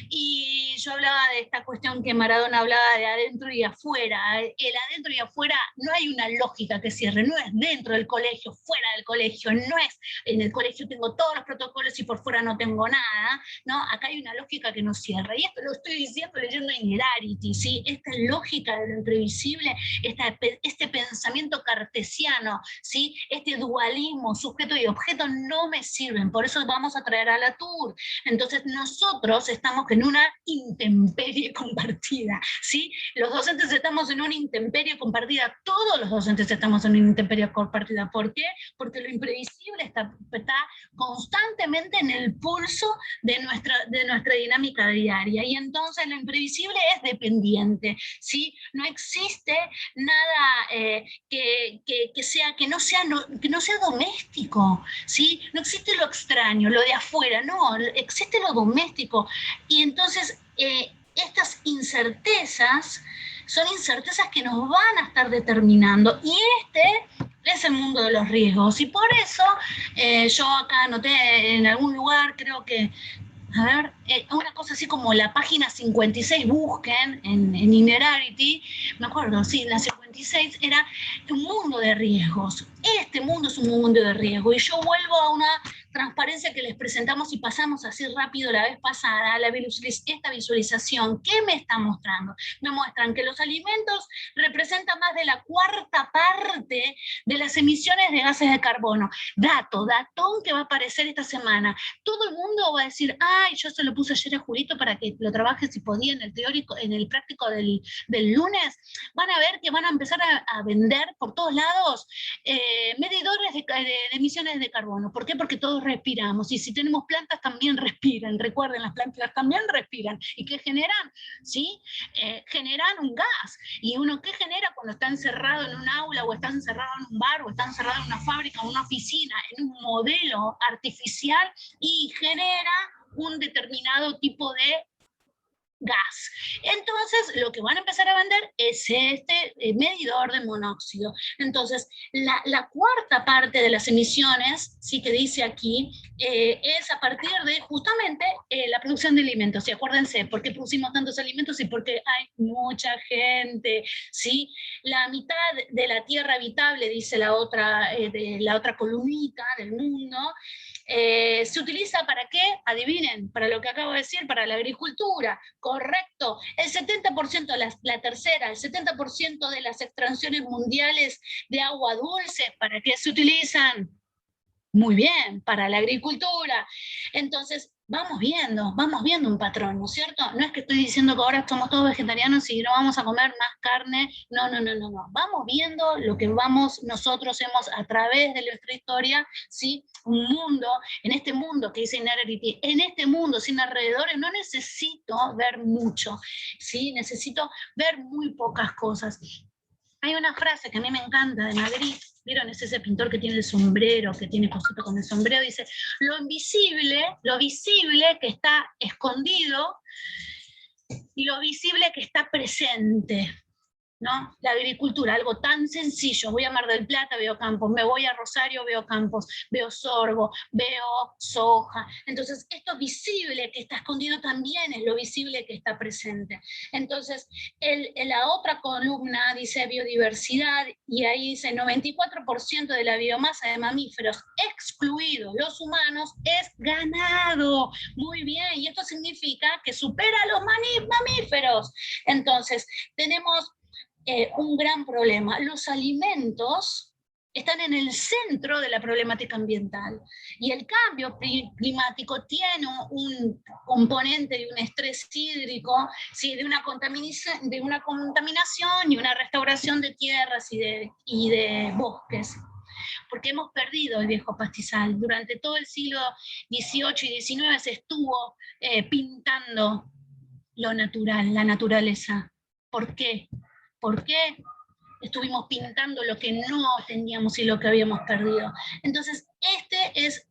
y yo hablaba de esta cuestión que Maradona hablaba de adentro y afuera. El adentro y afuera no hay una lógica que cierre, no es dentro del colegio, fuera del colegio, no es en el colegio tengo todos los protocolos y por fuera no tengo nada, ¿no? Acá hay una lógica que no cierra, y esto lo estoy diciendo leyendo Inherarity, ¿sí? Esta lógica de lo imprevisible, este pensamiento cartesiano, ¿sí? Este dualismo, sujeto y objeto, no me sirven, por eso vamos a traer a Latour. Entonces nosotros estamos en una intemperie compartida, ¿sí? Los docentes estamos en una intemperie compartida, todos los docentes estamos en una intemperie compartida. ¿Por qué? Porque lo imprevisible está constantemente en el pulso de nuestra dinámica diaria, y entonces lo imprevisible es dependiente, ¿sí? No existe nada que no sea doméstico, ¿sí? No existe lo extraño, lo de afuera, no, existe lo doméstico. Y entonces estas incertezas son incertezas que nos van a estar determinando, y es el mundo de los riesgos. Y por eso yo acá anoté en algún lugar, creo que, a ver, una cosa así como la página 56, busquen en Inherarity, me acuerdo, sí, la 56 era un mundo de riesgos. Este mundo es un mundo de riesgo, y yo vuelvo a una transparencia que les presentamos y pasamos así rápido la vez pasada, esta visualización, ¿qué me está mostrando? Me muestran que los alimentos representan más de la cuarta parte de las emisiones de gases de carbono. Datón que va a aparecer esta semana. Todo el mundo va a decir, ay, yo se lo puse ayer a Julito para que lo trabaje si podía en el teórico, en el práctico del lunes. Van a ver que van a empezar a vender por todos lados medidores de emisiones de carbono. ¿Por qué? Porque todos respiramos, y si tenemos plantas también respiran. Recuerden, las plantas también respiran. ¿Y qué generan? ¿Sí? Generan un gas. ¿Y uno qué genera cuando está encerrado en un aula, o está encerrado en un bar, o está encerrado en una fábrica, o una oficina, en un modelo artificial, y genera un determinado tipo de gas? Entonces, lo que van a empezar a vender es este medidor de monóxido. Entonces, la cuarta parte de las emisiones, sí, que dice aquí, es a partir de justamente la producción de alimentos. Y acuérdense, ¿por qué producimos tantos alimentos? Y porque hay mucha gente, ¿sí? La mitad de la tierra habitable, dice de la otra columnita del mundo, se utiliza ¿para qué? Adivinen, para lo que acabo de decir, para la agricultura. Correcto. El 70%, la tercera, el 70% de las extracciones mundiales de agua dulce, ¿para qué se utilizan? Muy bien, para la agricultura. Entonces, vamos viendo un patrón, ¿no es cierto? No es que estoy diciendo que ahora somos todos vegetarianos y no vamos a comer más carne. No. Vamos viendo lo que nosotros hemos, a través de nuestra historia, ¿sí? Un mundo, en este mundo que dice Innerity, en este mundo sin alrededores, no necesito ver mucho, ¿sí? Necesito ver muy pocas cosas. Hay una frase que a mí me encanta de Magritte. ¿Vieron? Es ese pintor que tiene el sombrero, que tiene cosito con el sombrero, dice, lo visible que está escondido, y lo visible que está presente, ¿no? La agricultura, algo tan sencillo. Voy a Mar del Plata, veo campos. Me voy a Rosario, veo campos. Veo sorgo, veo soja. Entonces, esto visible que está escondido también es lo visible que está presente. Entonces, la otra columna dice biodiversidad, y ahí dice 94% de la biomasa de mamíferos, excluidos los humanos, es ganado. Muy bien, y esto significa que supera a los mamíferos. Entonces, tenemos un gran problema. Los alimentos están en el centro de la problemática ambiental, y el cambio climático tiene un componente de un estrés hídrico, ¿sí? de una contaminación y una restauración de tierras y de bosques, porque hemos perdido el viejo pastizal. Durante todo el siglo XVIII y XIX se estuvo pintando lo natural, la naturaleza. ¿Por qué? ¿Por qué estuvimos pintando lo que no teníamos y lo que habíamos perdido? Entonces, este es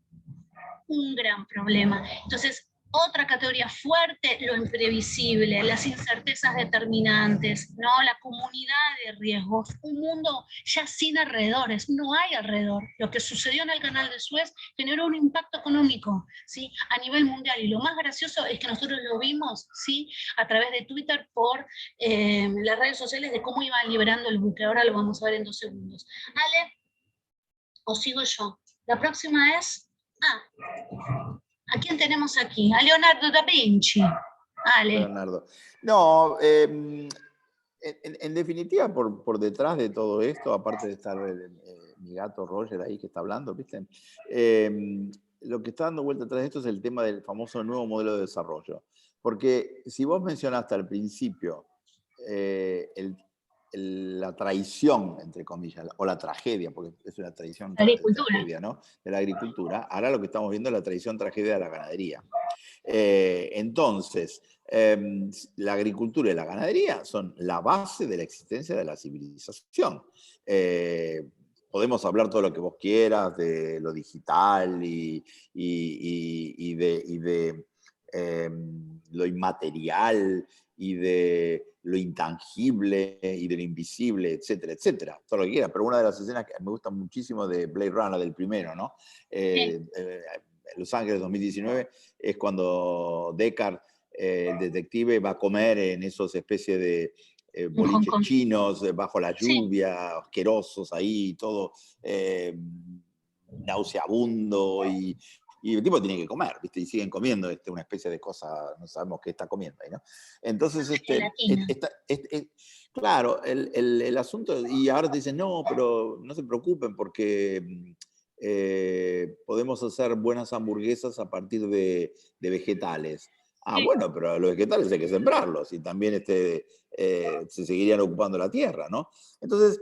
un gran problema. Entonces, otra categoría fuerte, lo imprevisible, las incertezas determinantes, ¿no? La comunidad de riesgos, un mundo ya sin alrededores, no hay alrededor. Lo que sucedió en el canal de Suez generó un impacto económico, ¿sí? A nivel mundial, y lo más gracioso es que nosotros lo vimos, ¿sí? A través de Twitter, por las redes sociales, de cómo iban liberando el buque. Ahora lo vamos a ver en 2 segundos. Ale, o sigo yo. La próxima es... ¿A quién tenemos aquí? A Leonardo da Vinci. Ale. Leonardo. No, en definitiva, por detrás de todo esto, aparte de estar mi gato Roger ahí que está hablando, ¿viste? Lo que está dando vuelta atrás de esto es el tema del famoso nuevo modelo de desarrollo. Porque si vos mencionaste al principio la traición, entre comillas, o la tragedia, porque es una traición, tragedia, ¿no? De la agricultura, ahora lo que estamos viendo es la traición, tragedia de la ganadería. Entonces, la agricultura y la ganadería son la base de la existencia de la civilización. Podemos hablar todo lo que vos quieras de lo digital y de lo inmaterial y de lo intangible y de lo invisible, etcétera, etcétera, todo lo que quieras. Pero una de las escenas que me gusta muchísimo de Blade Runner, del primero, ¿no? Los Ángeles 2019, es cuando Deckard, el detective, va a comer en esos especies de boliches chinos, bajo la lluvia, asquerosos ahí, todo nauseabundo y y el tipo tiene que comer, ¿viste? Y siguen comiendo una especie de cosa, no sabemos qué está comiendo ahí, ¿no? Entonces, claro, el asunto, y ahora te dicen, no, pero no se preocupen porque podemos hacer buenas hamburguesas a partir de vegetales. Ah, Sí. bueno, pero los vegetales hay que sembrarlos y también se seguirían ocupando la tierra, ¿no? Entonces,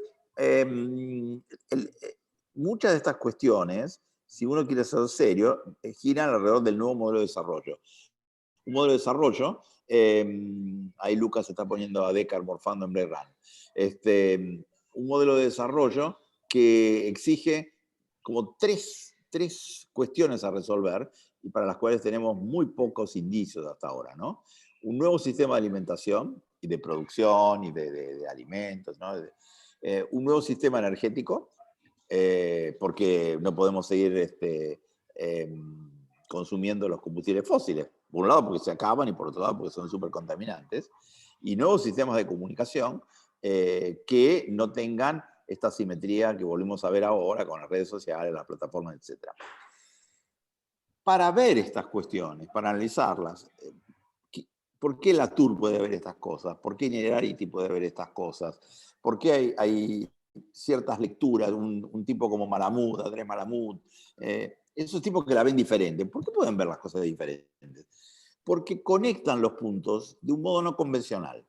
muchas de estas cuestiones, si uno quiere ser serio, giran alrededor del nuevo modelo de desarrollo. Un modelo de desarrollo, ahí Lucas se está poniendo a Deckard morfando en Blade Runner, un modelo de desarrollo que exige como tres cuestiones a resolver y para las cuales tenemos muy pocos indicios hasta ahora, ¿no? Un nuevo sistema de alimentación y de producción y de alimentos, ¿no? Un nuevo sistema energético, porque no podemos seguir consumiendo los combustibles fósiles. Por un lado porque se acaban y por otro lado porque son súper contaminantes. Y nuevos sistemas de comunicación que no tengan esta simetría que volvemos a ver ahora con las redes sociales, las plataformas, etc. Para ver estas cuestiones, para analizarlas, ¿por qué Latour puede ver estas cosas? ¿Por qué Nerarity puede ver estas cosas? ¿Por qué hay ciertas lecturas, un tipo como Malamud, Andrés Malamud, esos tipos que la ven diferente? ¿Por qué pueden ver las cosas diferentes? Porque conectan los puntos de un modo no convencional.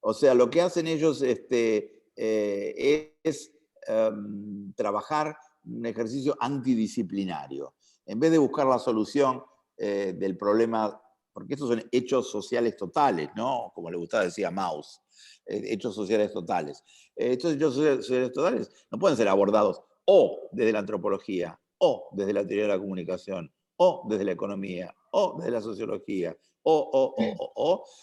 O sea, lo que hacen ellos es trabajar un ejercicio antidisciplinario. En vez de buscar la solución del problema, porque estos son hechos sociales totales, ¿no? Como le gustaba decir a Mauss, hechos sociales totales. Estos hechos sociales totales no pueden ser abordados o desde la antropología, o desde la teoría de la comunicación, o desde la economía, o desde la sociología,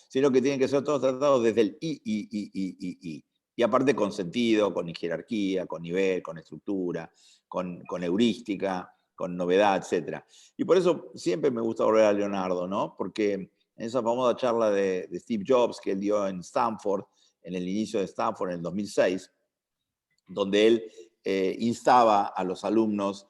sino que tienen que ser todos tratados desde el I. Y aparte con sentido, con jerarquía, con nivel, con estructura, con heurística, con novedad, etc. Y por eso siempre me gusta volver a Leonardo, ¿no? Porque en esa famosa charla de Steve Jobs que él dio en Stanford, en el inicio de Stanford en el 2006, donde él instaba a los alumnos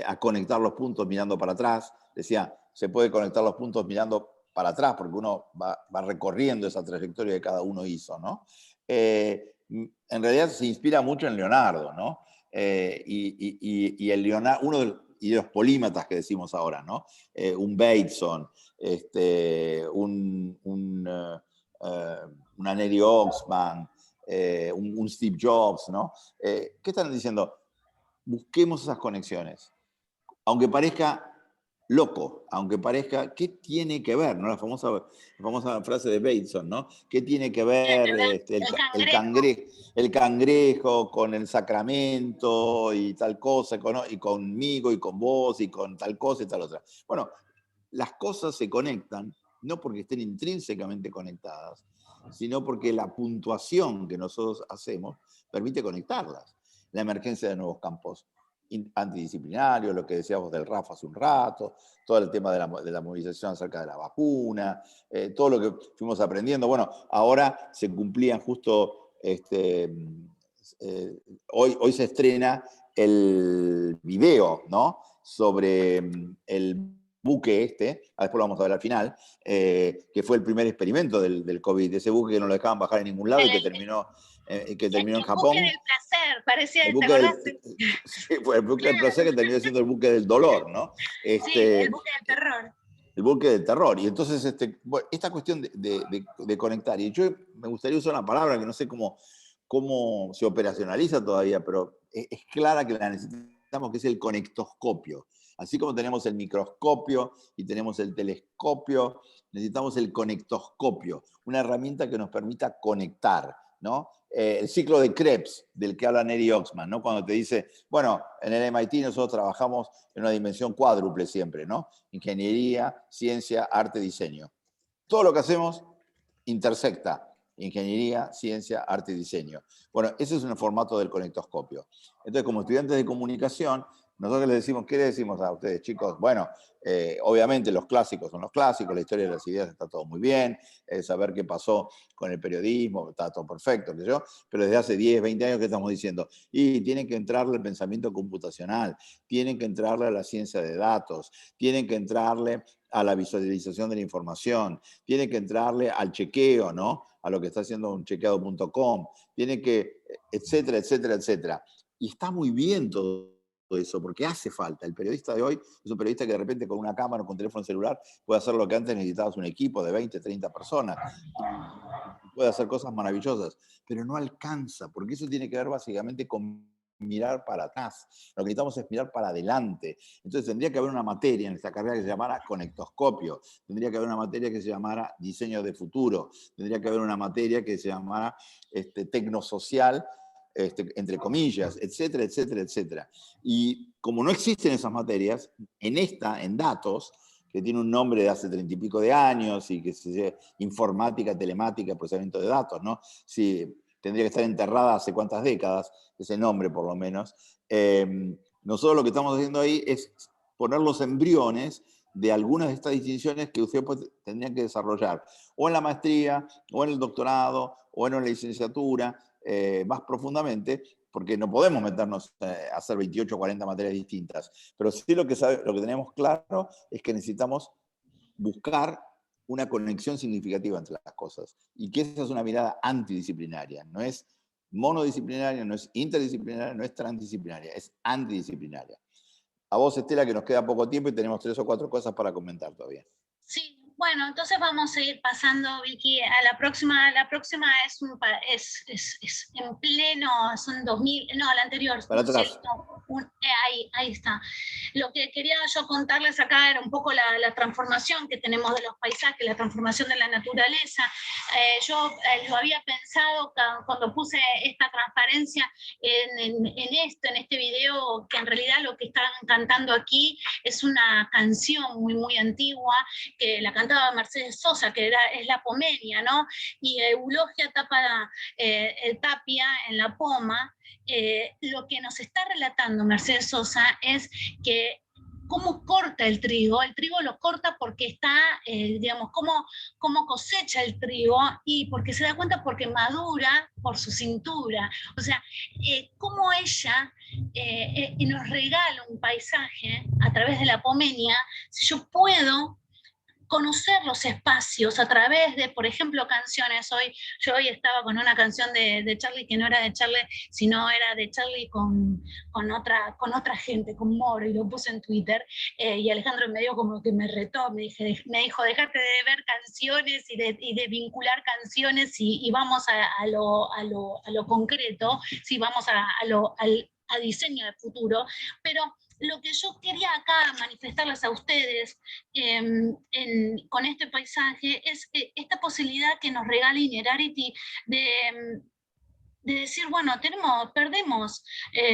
a conectar los puntos mirando para atrás. Decía, se puede conectar los puntos mirando para atrás porque uno va recorriendo esa trayectoria que cada uno hizo, ¿no? En realidad se inspira mucho en Leonardo, ¿no? Y el Leonardo, y de los polímatas que decimos ahora, ¿no? Un Bateson, una Neri Oxman, un Steve Jobs, ¿no? ¿Qué están diciendo? Busquemos esas conexiones. Aunque parezca loco, aunque parezca, ¿qué tiene que ver? ¿No? La famosa frase de Bateson, ¿no? ¿Qué tiene que ver el cangrejo con el sacramento y tal cosa, y conmigo y con vos y con tal cosa y tal otra? Bueno, las cosas se conectan, no porque estén intrínsecamente conectadas, sino porque la puntuación que nosotros hacemos permite conectarlas. La emergencia de nuevos campos antidisciplinarios, lo que decíamos del Rafa hace un rato, todo el tema de la movilización acerca de la vacuna, todo lo que fuimos aprendiendo. Bueno, ahora se cumplían justo, hoy se estrena el video, ¿no? Sobre el buque después lo vamos a ver al final, que fue el primer experimento del COVID, ese buque que no lo dejaban bajar en ningún lado y que terminó en Japón. El buque del placer, parecía, el buque sí, fue el buque del placer que terminó siendo el buque del dolor, ¿no? Sí, el buque del terror. El buque del terror. Y entonces, esta cuestión de conectar, y yo me gustaría usar una palabra que no sé cómo se operacionaliza todavía, pero es clara que la necesitamos, que es el conectoscopio. Así como tenemos el microscopio y tenemos el telescopio, necesitamos el conectoscopio, una herramienta que nos permita conectar, ¿no? El ciclo de Krebs, del que habla Neri Oxman, ¿no? Cuando te dice, bueno, en el MIT nosotros trabajamos en una dimensión cuádruple siempre, ¿no? Ingeniería, ciencia, arte, diseño. Todo lo que hacemos intersecta ingeniería, ciencia, arte y diseño. Bueno, ese es un formato del conectoscopio. Entonces, como estudiantes de comunicación, Nosotros les decimos, ¿qué le decimos a ustedes, chicos? Bueno, obviamente los clásicos son los clásicos, la historia de las ideas está todo muy bien, saber qué pasó con el periodismo, está todo perfecto, ¿qué sé yo? Pero desde hace 10, 20 años que estamos diciendo, y tienen que entrarle al pensamiento computacional, tienen que entrarle a la ciencia de datos, tienen que entrarle a la visualización de la información, tienen que entrarle al chequeo, ¿no? A lo que está haciendo un chequeado.com, tienen que, etcétera, etcétera, etcétera. Y está muy bien todo eso, porque hace falta. El periodista de hoy es un periodista que de repente con una cámara o con teléfono celular puede hacer lo que antes necesitabas un equipo de 20, 30 personas. Puede hacer cosas maravillosas, pero no alcanza, porque eso tiene que ver básicamente con mirar para atrás. Lo que necesitamos es mirar para adelante. Entonces tendría que haber una materia en esta carrera que se llamara conectoscopio, tendría que haber una materia que se llamara diseño de futuro, tendría que haber una materia que se llamara tecnosocial, entre comillas, etcétera, etcétera, etcétera. Y como no existen esas materias, en datos, que tiene un nombre de hace 30 y pico de años, y que se llama informática, telemática, procesamiento de datos, ¿no? Sí, tendría que estar enterrada hace cuántas décadas, ese nombre por lo menos. Nosotros lo que estamos haciendo ahí es poner los embriones de algunas de estas distinciones que usted pues, tendría que desarrollar, o en la maestría, o en el doctorado, o en la licenciatura, más profundamente, porque no podemos meternos a hacer 28 o 40 materias distintas. Pero sí lo que tenemos claro es que necesitamos buscar una conexión significativa entre las cosas. Y que esa es una mirada antidisciplinaria. No es monodisciplinaria, no es interdisciplinaria, no es transdisciplinaria, es antidisciplinaria. A vos, Estela, que nos queda poco tiempo y tenemos 3 o 4 cosas para comentar todavía. Sí, bueno, entonces vamos a ir pasando, Vicky, a la próxima. La próxima es en pleno, son 2000, no, la anterior, Para ¿no es atrás. cierto? Ahí está. Lo que quería yo contarles acá era un poco la transformación que tenemos de los paisajes, la transformación de la naturaleza. Yo lo había pensado cuando puse esta transparencia en este video, que en realidad lo que están cantando aquí es una canción muy, muy antigua, que la cantaba Mercedes Sosa, que es la Pomenia, ¿no? Y Eulogia Tapia en La Poma, lo que nos está relatando Mercedes Sosa es que cómo corta el trigo lo corta porque está, digamos, cómo cosecha el trigo, y porque se da cuenta porque madura por su cintura. O sea, cómo ella nos regala un paisaje a través de la Pomenia. Si yo puedo conocer los espacios a través de, por ejemplo, canciones. Yo hoy estaba con una canción de Charlie que no era de Charlie, sino era de Charlie con otra gente, con Moro, y lo puse en Twitter, y Alejandro medio como que me retó, me dijo, dejate de ver canciones y de vincular canciones, y vamos a lo concreto, sí, vamos a diseño de futuro. Pero lo que yo quería acá manifestarles a ustedes con este paisaje es esta posibilidad que nos regala Innerarity de decir, bueno, perdemos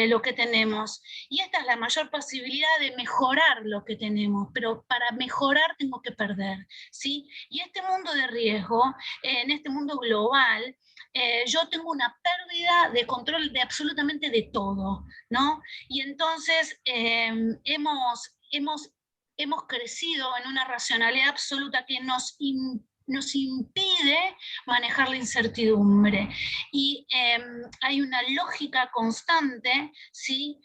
lo que tenemos, y esta es la mayor posibilidad de mejorar lo que tenemos, pero para mejorar tengo que perder, ¿sí? Y este mundo de riesgo, en este mundo global, yo tengo una pérdida de control de absolutamente de todo, ¿no? Y entonces hemos crecido en una racionalidad absoluta que nos impide manejar la incertidumbre. Y hay una lógica constante, ¿sí?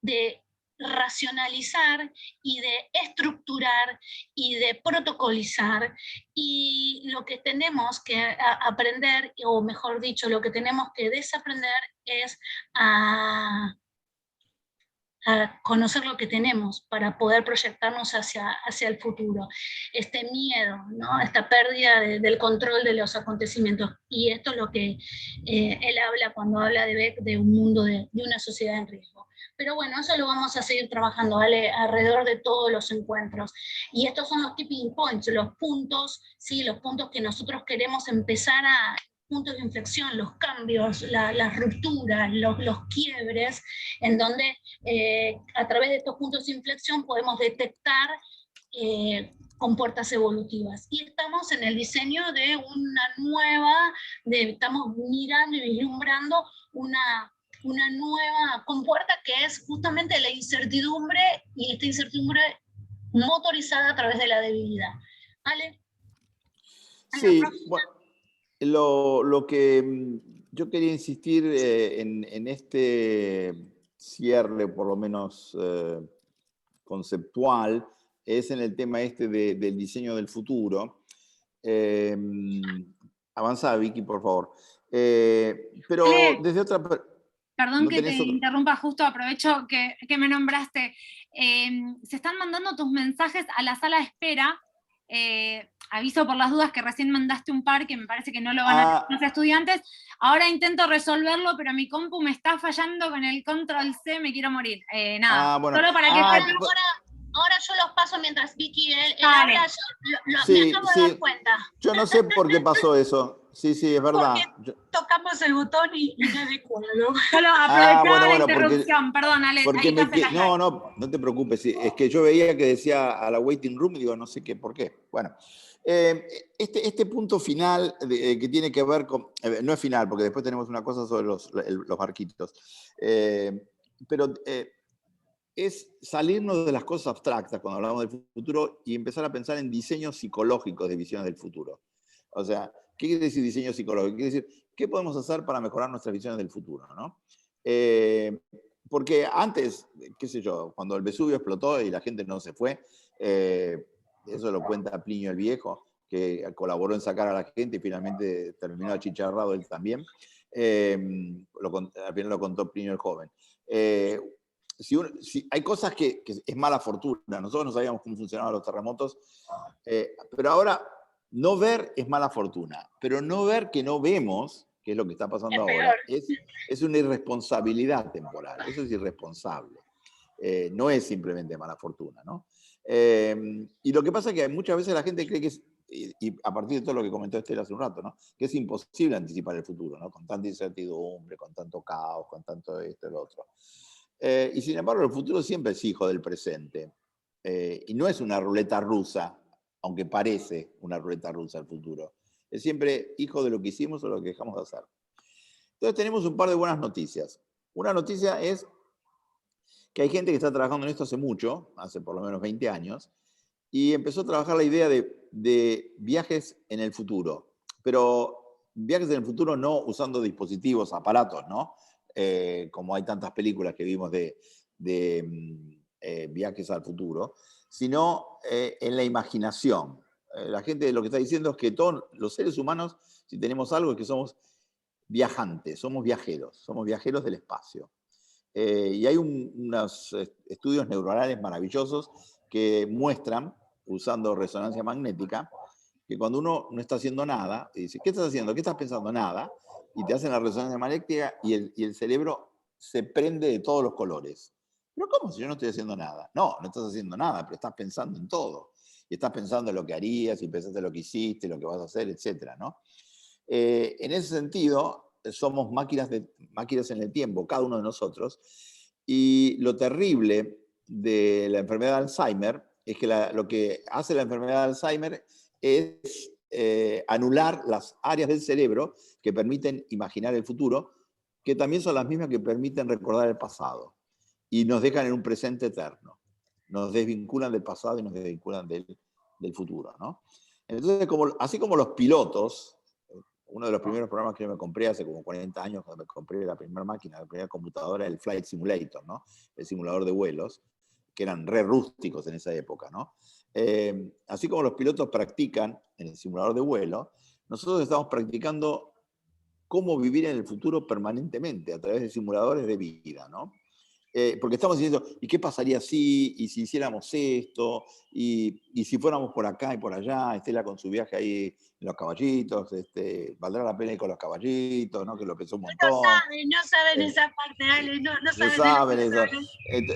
De racionalizar y de estructurar y de protocolizar, y lo que tenemos que aprender, o mejor dicho, lo que tenemos que desaprender es a conocer lo que tenemos para poder proyectarnos hacia el futuro. Este miedo, ¿no? Esta pérdida del control de los acontecimientos. Y esto es lo que él habla cuando habla de un mundo, de una sociedad en riesgo. Pero bueno, eso lo vamos a seguir trabajando, ¿vale? Alrededor de todos los encuentros. Y estos son los tipping points, los puntos, ¿sí? Los puntos que nosotros queremos empezar puntos de inflexión, los cambios, las rupturas, los quiebres, en donde a través de estos puntos de inflexión podemos detectar compuertas evolutivas. Y estamos en el diseño de una nueva, estamos mirando y vislumbrando una una nueva compuerta que es justamente la incertidumbre, y esta incertidumbre motorizada a través de la debilidad. ¿Vale? A la Sí, próxima. bueno, lo que yo quería insistir en este cierre, por lo menos conceptual, es en el tema este del diseño del futuro. Eh, Avanza, Vicky, por favor. Pero Ale, desde otra... perdón ¿No que te tenés otro? interrumpa, justo aprovecho que me nombraste. Se están mandando tus mensajes a la sala de espera. Aviso por las dudas que recién mandaste un par que me parece que no lo van a leer los estudiantes. Ahora intento resolverlo, pero mi compu me está fallando con el control C, me quiero morir. Nada, Bueno. solo para que Ahora yo los paso mientras Vicky él Dale. habla, Sí, me acabo de dar sí. cuenta. Yo no sé por qué pasó eso. Sí, es verdad. Tocamos el botón y inadecuado. Solo aprovechaba la Bueno, interrupción, perdón, Ale, porque ahí te hace la no te preocupes. Sí, es que yo veía que decía a la waiting room y digo, no sé qué, por qué. Bueno, este punto final que tiene que ver con, no es final, porque después tenemos una cosa sobre los barquitos, pero es salirnos de las cosas abstractas cuando hablamos del futuro y empezar a pensar en diseños psicológicos de visiones del futuro. O sea, ¿qué quiere decir diseño psicológico? Quiere decir, ¿qué podemos hacer para mejorar nuestras visiones del futuro? ¿No? Porque antes, qué sé yo, cuando el Vesubio explotó y la gente no se fue, eso lo cuenta Plinio el Viejo, que colaboró en sacar a la gente y finalmente terminó achicharrado él también. Al final lo contó Plinio el Joven. Si hay cosas que es mala fortuna. Nosotros no sabíamos cómo funcionaban los terremotos, pero ahora no ver es mala fortuna, pero no ver que no vemos, que es lo que está pasando ahora, es una irresponsabilidad temporal. Eso es irresponsable. No es simplemente mala fortuna, ¿no? Y lo que pasa es que muchas veces la gente cree que es, y a partir de todo lo que comentó Estela hace un rato, ¿no? Que es imposible anticipar el futuro, ¿no? Con tanta incertidumbre, con tanto caos, con tanto esto y lo otro. Y sin embargo, el futuro siempre es hijo del presente. Y no es una ruleta rusa, aunque parece una ruleta rusa el futuro. Es siempre hijo de lo que hicimos o lo que dejamos de hacer. Entonces tenemos un par de buenas noticias. Una noticia es que hay gente que está trabajando en esto hace mucho, hace por lo menos 20 años, y empezó a trabajar la idea de viajes en el futuro. Pero viajes en el futuro no usando dispositivos, aparatos, ¿no? Como hay tantas películas que vimos de viajes al futuro, sino en la imaginación. La gente lo que está diciendo es que todos los seres humanos, si tenemos algo, es que somos viajantes, somos viajeros del espacio. Y hay unos estudios neuronales maravillosos que muestran, usando resonancia magnética, que cuando uno no está haciendo nada, y dice, ¿qué estás haciendo? ¿Qué estás pensando? Nada. Y te hacen la resonancia magnética y el cerebro se prende de todos los colores. ¿Pero cómo si yo no estoy haciendo nada? No estás haciendo nada, pero estás pensando en todo. Y estás pensando en lo que harías, y pensaste en lo que hiciste, lo que vas a hacer, etc., ¿no? En ese sentido, somos máquinas en el tiempo, cada uno de nosotros. Y lo terrible de la enfermedad de Alzheimer es que lo que hace la enfermedad de Alzheimer es anular las áreas del cerebro que permiten imaginar el futuro, que también son las mismas que permiten recordar el pasado. Y nos dejan en un presente eterno. Nos desvinculan del pasado y nos desvinculan del futuro, ¿no? Entonces, así como los pilotos, uno de los primeros programas que yo me compré hace como 40 años, cuando me compré la primera máquina, la primera computadora, el Flight Simulator, ¿no? El simulador de vuelos, que eran re rústicos en esa época, ¿no? Así como los pilotos practican en el simulador de vuelo, nosotros estamos practicando cómo vivir en el futuro permanentemente a través de simuladores de vida, ¿no? Porque estamos diciendo, ¿y qué pasaría si? ¿Y si hiciéramos esto? ¿Y si fuéramos por acá y por allá? Estela con su viaje ahí en los caballitos, valdrá la pena ir con los caballitos, ¿no? Que lo pensó un montón. No saben esa parte, Ale, no saben eso.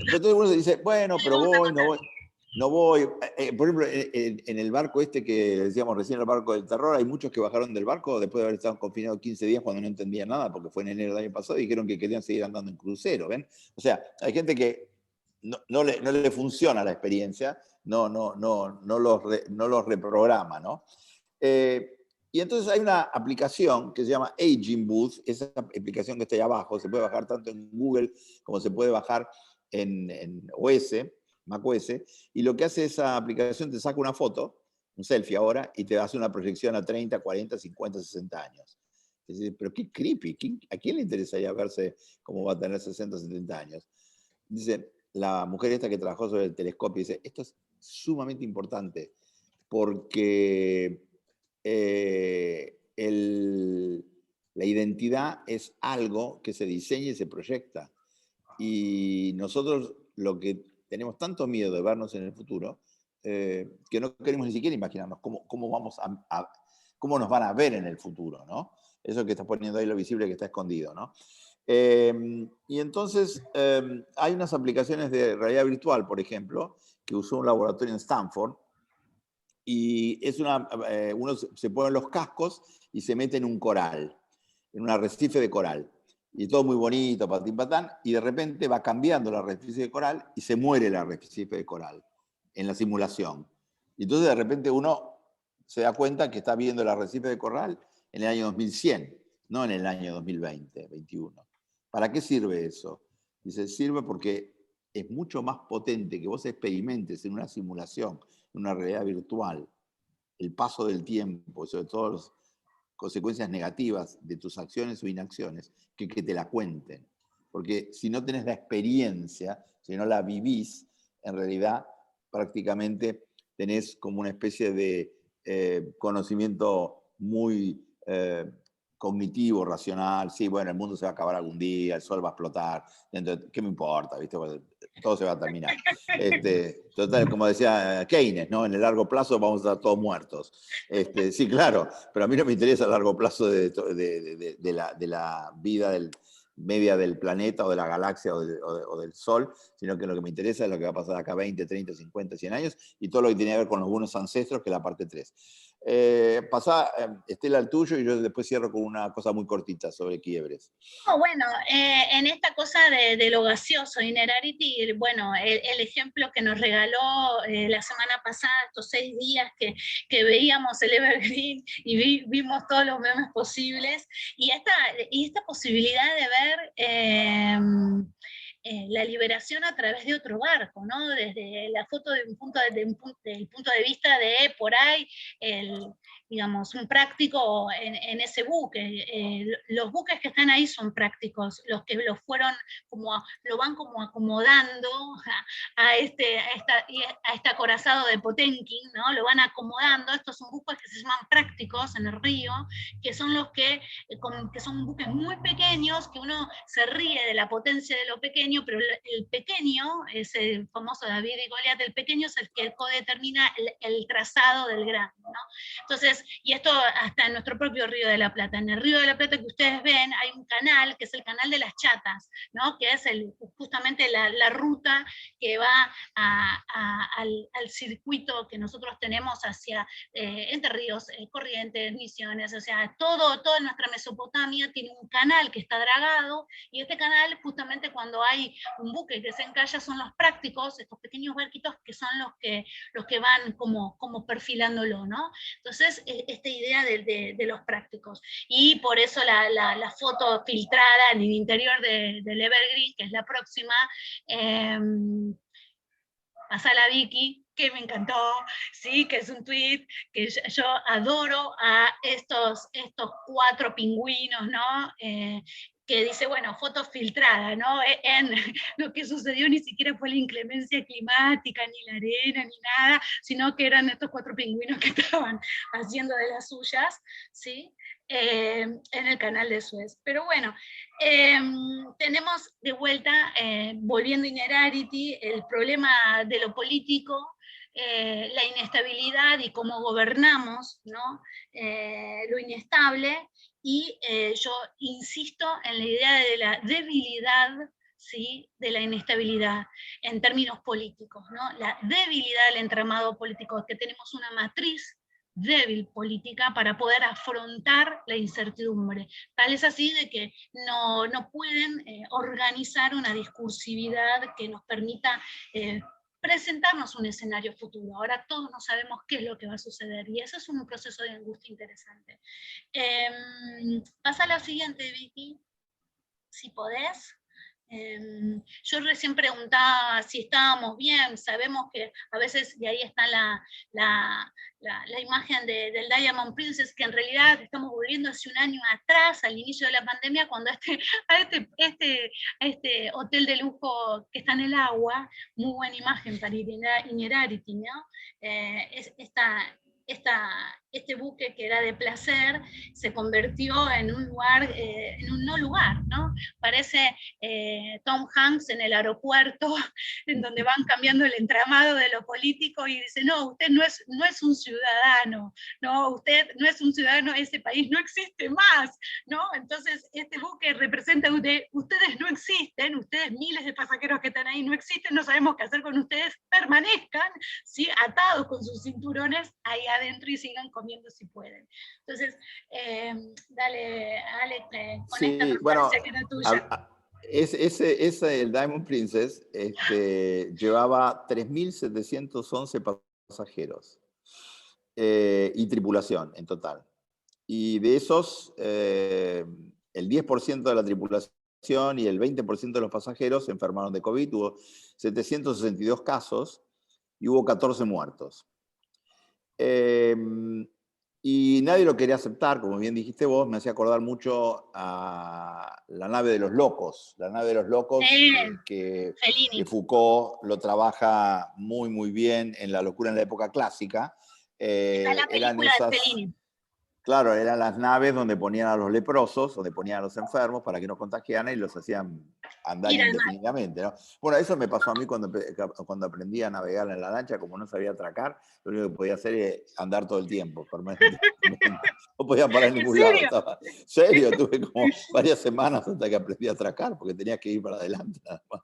Pero todo el mundo dice, bueno, pero no voy. Por ejemplo, en el barco este que decíamos recién, el barco del terror, hay muchos que bajaron del barco después de haber estado confinados 15 días cuando no entendían nada, porque fue en enero del año pasado y dijeron que querían seguir andando en crucero, ¿ven? O sea, hay gente que no le funciona la experiencia, no los reprograma, ¿no? Y entonces hay una aplicación que se llama Aging Booth, esa aplicación que está ahí abajo, se puede bajar tanto en Google como se puede bajar en OS, macOS, y lo que hace esa aplicación te saca una foto, un selfie ahora, y te hace una proyección a 30, 40, 50, 60 años. Es decir, pero qué creepy, ¿a quién le interesaría verse cómo va a tener 60, 70 años? Dice, la mujer esta que trabajó sobre el telescopio, dice, esto es sumamente importante, porque la identidad es algo que se diseña y se proyecta. Y nosotros lo que tenemos tanto miedo de vernos en el futuro, que no queremos ni siquiera imaginarnos cómo nos van a ver en el futuro, ¿no? Eso que estás poniendo ahí, lo visible que está escondido, ¿no? Y entonces hay unas aplicaciones de realidad virtual, por ejemplo, que usó un laboratorio en Stanford, y uno se pone los cascos y se mete en un coral, en un arrecife de coral. Y todo muy bonito, patín patán, y de repente va cambiando el arrecife de coral y se muere el arrecife de coral en la simulación. Y entonces de repente uno se da cuenta que está viendo el arrecife de coral en el año 2100, no en el año 2020, 2021. ¿Para qué sirve eso? Dice, sirve porque es mucho más potente que vos experimentes en una simulación, en una realidad virtual, el paso del tiempo, sobre todo las consecuencias negativas de tus acciones o inacciones, que te la cuenten. Porque si no tenés la experiencia, si no la vivís, en realidad prácticamente tenés como una especie de conocimiento muy cognitivo, racional. Sí, bueno, el mundo se va a acabar algún día, el sol va a explotar, ¿qué me importa? ¿Viste? Todo se va a terminar. Total, como decía Keynes, ¿no? En el largo plazo vamos a estar todos muertos. Sí, claro, pero a mí no me interesa el largo plazo de la vida media del planeta o de la galaxia o del Sol, sino que lo que me interesa es lo que va a pasar acá 20, 30, 50, 100 años y todo lo que tiene que ver con los buenos ancestros, que es la parte 3. Pasá, Estela, al tuyo, y yo después cierro con una cosa muy cortita sobre quiebres. Oh, bueno, en esta cosa de lo gaseoso, Innerarity, bueno, el ejemplo que nos regaló la semana pasada, estos 6 días que veíamos el Evergreen y vimos todos los memes posibles, y esta posibilidad de ver la liberación a través de otro barco, ¿no? Desde la foto del punto de vista de por ahí, digamos, un práctico en ese buque. Los buques que están ahí son prácticos, los que lo van como acomodando a este acorazado de Potenkin, ¿no? Lo van acomodando. Estos son buques que se llaman prácticos en el río, que son los que son buques muy pequeños, que uno se ríe de la potencia de lo pequeño, pero el pequeño, ese famoso David y Goliat, el pequeño es el que codetermina el trazado del grande, ¿no? Entonces, y esto hasta en nuestro propio Río de la Plata. En el Río de la Plata que ustedes ven hay un canal, que es el canal de las Chatas, ¿no? Que es justamente la ruta que va al circuito que nosotros tenemos hacia Entre Ríos, Corrientes, Misiones, o sea, toda nuestra Mesopotamia tiene un canal que está dragado, y este canal, justamente cuando hay un buque que se encalla, son los prácticos, estos pequeños barquitos que son los que van como perfilándolo, ¿no? Entonces, esta idea de los prácticos. Y por eso la foto filtrada en el interior del Evergreen, que es la próxima, pasa la Vicky, que me encantó, sí, que es un tweet que yo adoro a estos 4 pingüinos, ¿no? Que dice, bueno, foto filtrada, ¿no? Lo que sucedió ni siquiera fue la inclemencia climática, ni la arena, ni nada, sino que eran estos 4 pingüinos que estaban haciendo de las suyas, ¿sí? En el canal de Suez. Pero bueno, tenemos de vuelta, volviendo a Innerarity, el problema de lo político, la inestabilidad y cómo gobernamos, ¿no? Lo inestable, y yo insisto en la idea de la debilidad, ¿sí? De la inestabilidad en términos políticos, ¿no? La debilidad del entramado político, es que tenemos una matriz débil política para poder afrontar la incertidumbre. Tal es así de que no pueden organizar una discursividad que nos permita presentarnos un escenario futuro. Ahora todos no sabemos qué es lo que va a suceder y eso es un proceso de angustia interesante. Pasa a la siguiente, Vicky, si podés. Yo recién preguntaba si estábamos bien, sabemos que a veces, y ahí está la imagen del Diamond Princess, que en realidad estamos volviendo hace un año atrás, al inicio de la pandemia, cuando este hotel de lujo que está en el agua, muy buena imagen para Iñárritu, ¿no? Este buque que era de placer se convirtió en un lugar, en un no lugar, ¿no? Parece Tom Hanks en el aeropuerto, en donde van cambiando el entramado de lo político y dice, no, usted no es un ciudadano, no, usted no es un ciudadano de ese país, no existe más, ¿no? Entonces este buque representa, ustedes no existen, ustedes miles de pasajeros que están ahí no existen, no sabemos qué hacer con ustedes, permanezcan, ¿sí? Atados con sus cinturones ahí adentro y sigan comiendo si pueden. Entonces, dale, Alex, con Sí, esta bueno, transparencia que era tuya. el Diamond Princess llevaba 3.711 pasajeros y tripulación en total. Y de esos, el 10% de la tripulación y el 20% de los pasajeros se enfermaron de COVID. Hubo 762 casos y hubo 14 muertos. Y nadie lo quería aceptar, como bien dijiste vos, me hacía acordar mucho a La nave de los locos. La nave de los locos, que Foucault lo trabaja muy, muy bien en La locura en la época clásica. Está la película de Fellini. Claro, eran las naves donde ponían a los leprosos, donde ponían a los enfermos para que no contagiaran y los hacían andar indefinidamente, ¿no? Bueno, eso me pasó a mí cuando aprendí a navegar en la lancha, como no sabía atracar, lo único que podía hacer es andar todo el tiempo, permanentemente. No podía parar en ningún lado. Estaba serio, tuve como varias semanas hasta que aprendí a atracar, porque tenía que ir para adelante nada más.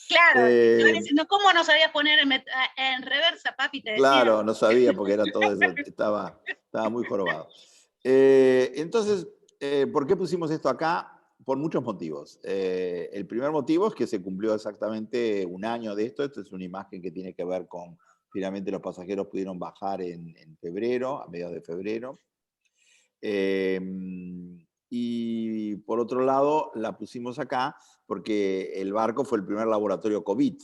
Claro, te van diciendo, ¿cómo no sabías poner en reversa, papi? Te decían. Claro, no sabía porque era todo eso, estaba muy jorobado. Entonces, ¿por qué pusimos esto acá? Por muchos motivos. El primer motivo es que se cumplió exactamente un año de esto. Esto es una imagen que tiene que ver con, finalmente los pasajeros pudieron bajar en febrero, a mediados de febrero. Y por otro lado, la pusimos acá porque el barco fue el primer laboratorio COVID.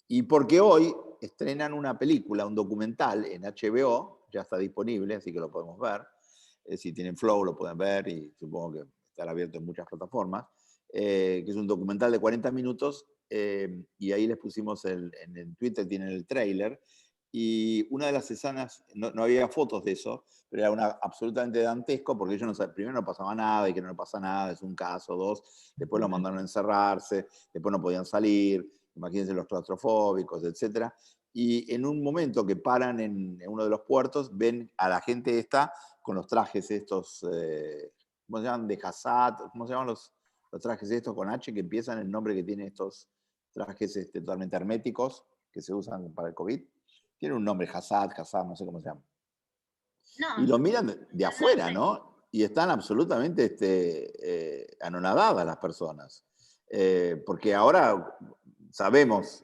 Y porque hoy estrenan una película, un documental en HBO, ya está disponible, así que lo podemos ver. Si tienen Flow lo pueden ver y supongo que estará abierto en muchas plataformas, que es un documental de 40 minutos y ahí les pusimos en el Twitter, tienen el tráiler. Y una de las escenas, no había fotos de eso, pero era absolutamente dantesco porque ellos primero no pasaba nada y que no pasa nada, es un caso, dos, después lo mandaron a encerrarse, después no podían salir, imagínense los claustrofóbicos, etc. Y en un momento que paran en uno de los puertos, ven a la gente esta con los trajes estos, ¿cómo se llaman? De Hazard, ¿cómo se llaman los trajes estos con H que empiezan el nombre que tienen estos trajes totalmente herméticos que se usan para el COVID? Tiene un nombre, Hazard, no sé cómo se llama. No, y lo miran de afuera, ¿no? Y están absolutamente anonadadas las personas. Porque ahora sabemos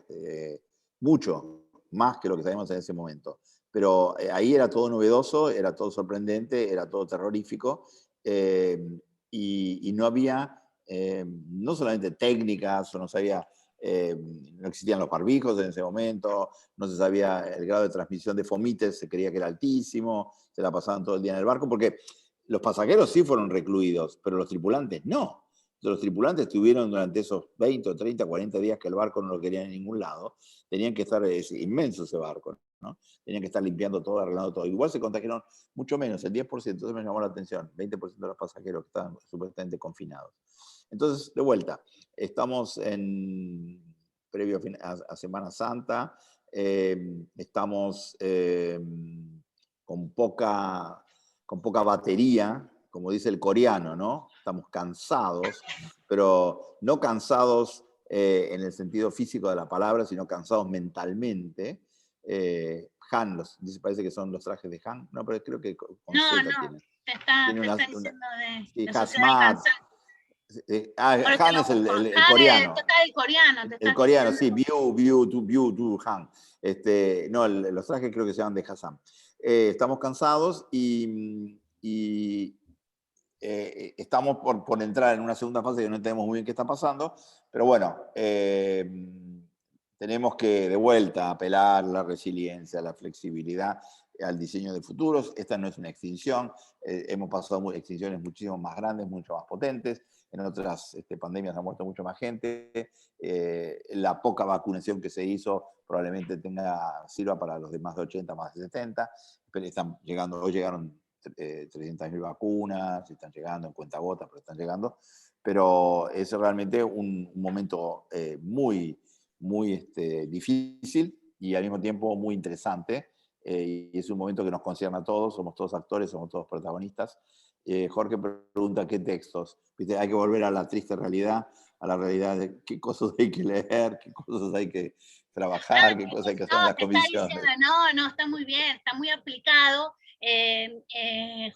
mucho más que lo que sabíamos en ese momento. Pero ahí era todo novedoso, era todo sorprendente, era todo terrorífico. Y no había, no solamente técnicas, o no sabía... no existían los barbijos en ese momento, no se sabía el grado de transmisión de fomites, se creía que era altísimo, se la pasaban todo el día en el barco, porque los pasajeros sí fueron recluidos, pero los tripulantes no. Los tripulantes estuvieron durante esos 20, 30, 40 días que el barco no lo querían en ningún lado, tenían que estar, es inmenso ese barco, ¿no? Tenían que estar limpiando todo, arreglando todo. Igual se contagiaron mucho menos, el 10%, entonces me llamó la atención, 20% de los pasajeros que estaban supuestamente confinados. Entonces, de vuelta, estamos previo a Semana Santa, estamos con poca batería, como dice el coreano, ¿no? Estamos cansados, pero no cansados en el sentido físico de la palabra, sino cansados mentalmente. Han, parece que son los trajes de Han, no, pero creo que con Z tiene. Te está diciendo de sí, la sociedad del cansancio. Han es el coreano. El coreano, te El estás coreano, diciendo. sí, Byu, Han. No, los trajes creo que se llaman de Hassan. Estamos cansados y estamos por entrar en una segunda fase que no entendemos muy bien qué está pasando, pero bueno, tenemos que de vuelta apelar a la resiliencia, a la flexibilidad, al diseño de futuros. Esta no es una extinción, hemos pasado extinciones muchísimo más grandes, mucho más potentes. En otras pandemias ha muerto mucho más gente. La poca vacunación que se hizo probablemente sirva para los de más de 80, más de 70, pero están llegando, hoy llegaron 300.000 vacunas, están llegando en cuentagotas, pero están llegando. Pero es realmente un momento muy, muy difícil y al mismo tiempo muy interesante. Y es un momento que nos concierne a todos, somos todos actores, somos todos protagonistas. Jorge pregunta qué textos. ¿Viste? Hay que volver a la triste realidad, a la realidad de qué cosas hay que leer, qué cosas hay que trabajar, qué cosas hay que hacer en las comisiones. No, está muy bien, está muy aplicado.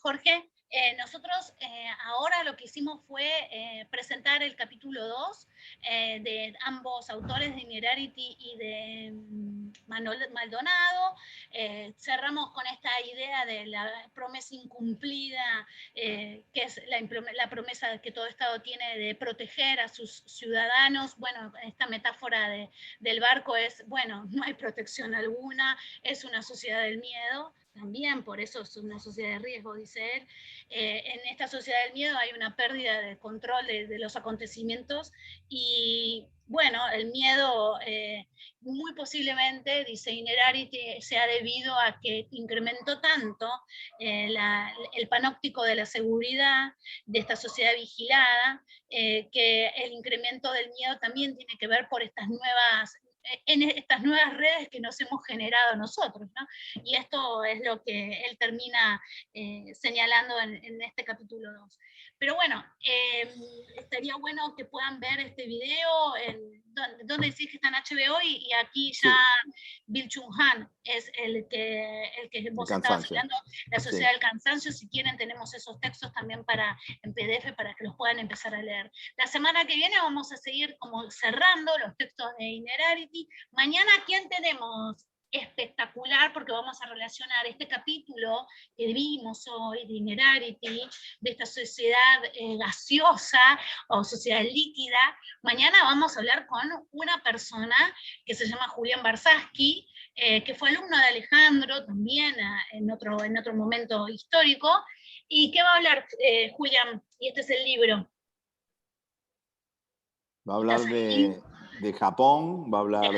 Jorge, nosotros ahora lo que hicimos fue presentar el capítulo 2 de ambos autores, de Inerarity y de Manuel Maldonado. Cerramos con esta idea de la promesa incumplida, que es la promesa que todo Estado tiene de proteger a sus ciudadanos. Bueno, esta metáfora del barco es, bueno, no hay protección alguna, es una sociedad del miedo. También, por eso es una sociedad de riesgo, dice él. En esta sociedad del miedo hay una pérdida de control de los acontecimientos y, bueno, el miedo muy posiblemente, dice Inerarity, sea debido a que incrementó tanto el panóptico de la seguridad de esta sociedad vigilada, que el incremento del miedo también tiene que ver por estas nuevas redes que nos hemos generado nosotros, ¿no? Y esto es lo que él termina señalando en este capítulo 2. Pero bueno, estaría bueno que puedan ver este video, donde decís que está en HBO, y aquí ya sí. Bill Chung-han es el que vos estabas hablando, La Sociedad del Cansancio. Si quieren, tenemos esos textos también en PDF para que los puedan empezar a leer. La semana que viene vamos a seguir como cerrando los textos de Inerarity. Mañana, ¿quién tenemos? Espectacular, porque vamos a relacionar este capítulo que vimos hoy de Inerarity, de esta sociedad gaseosa o sociedad líquida. Mañana vamos a hablar con una persona que se llama Julián Barsaski, que fue alumno de Alejandro también en otro momento histórico. ¿Y qué va a hablar Julián? Y este es el libro. Va a hablar de Japón, va a hablar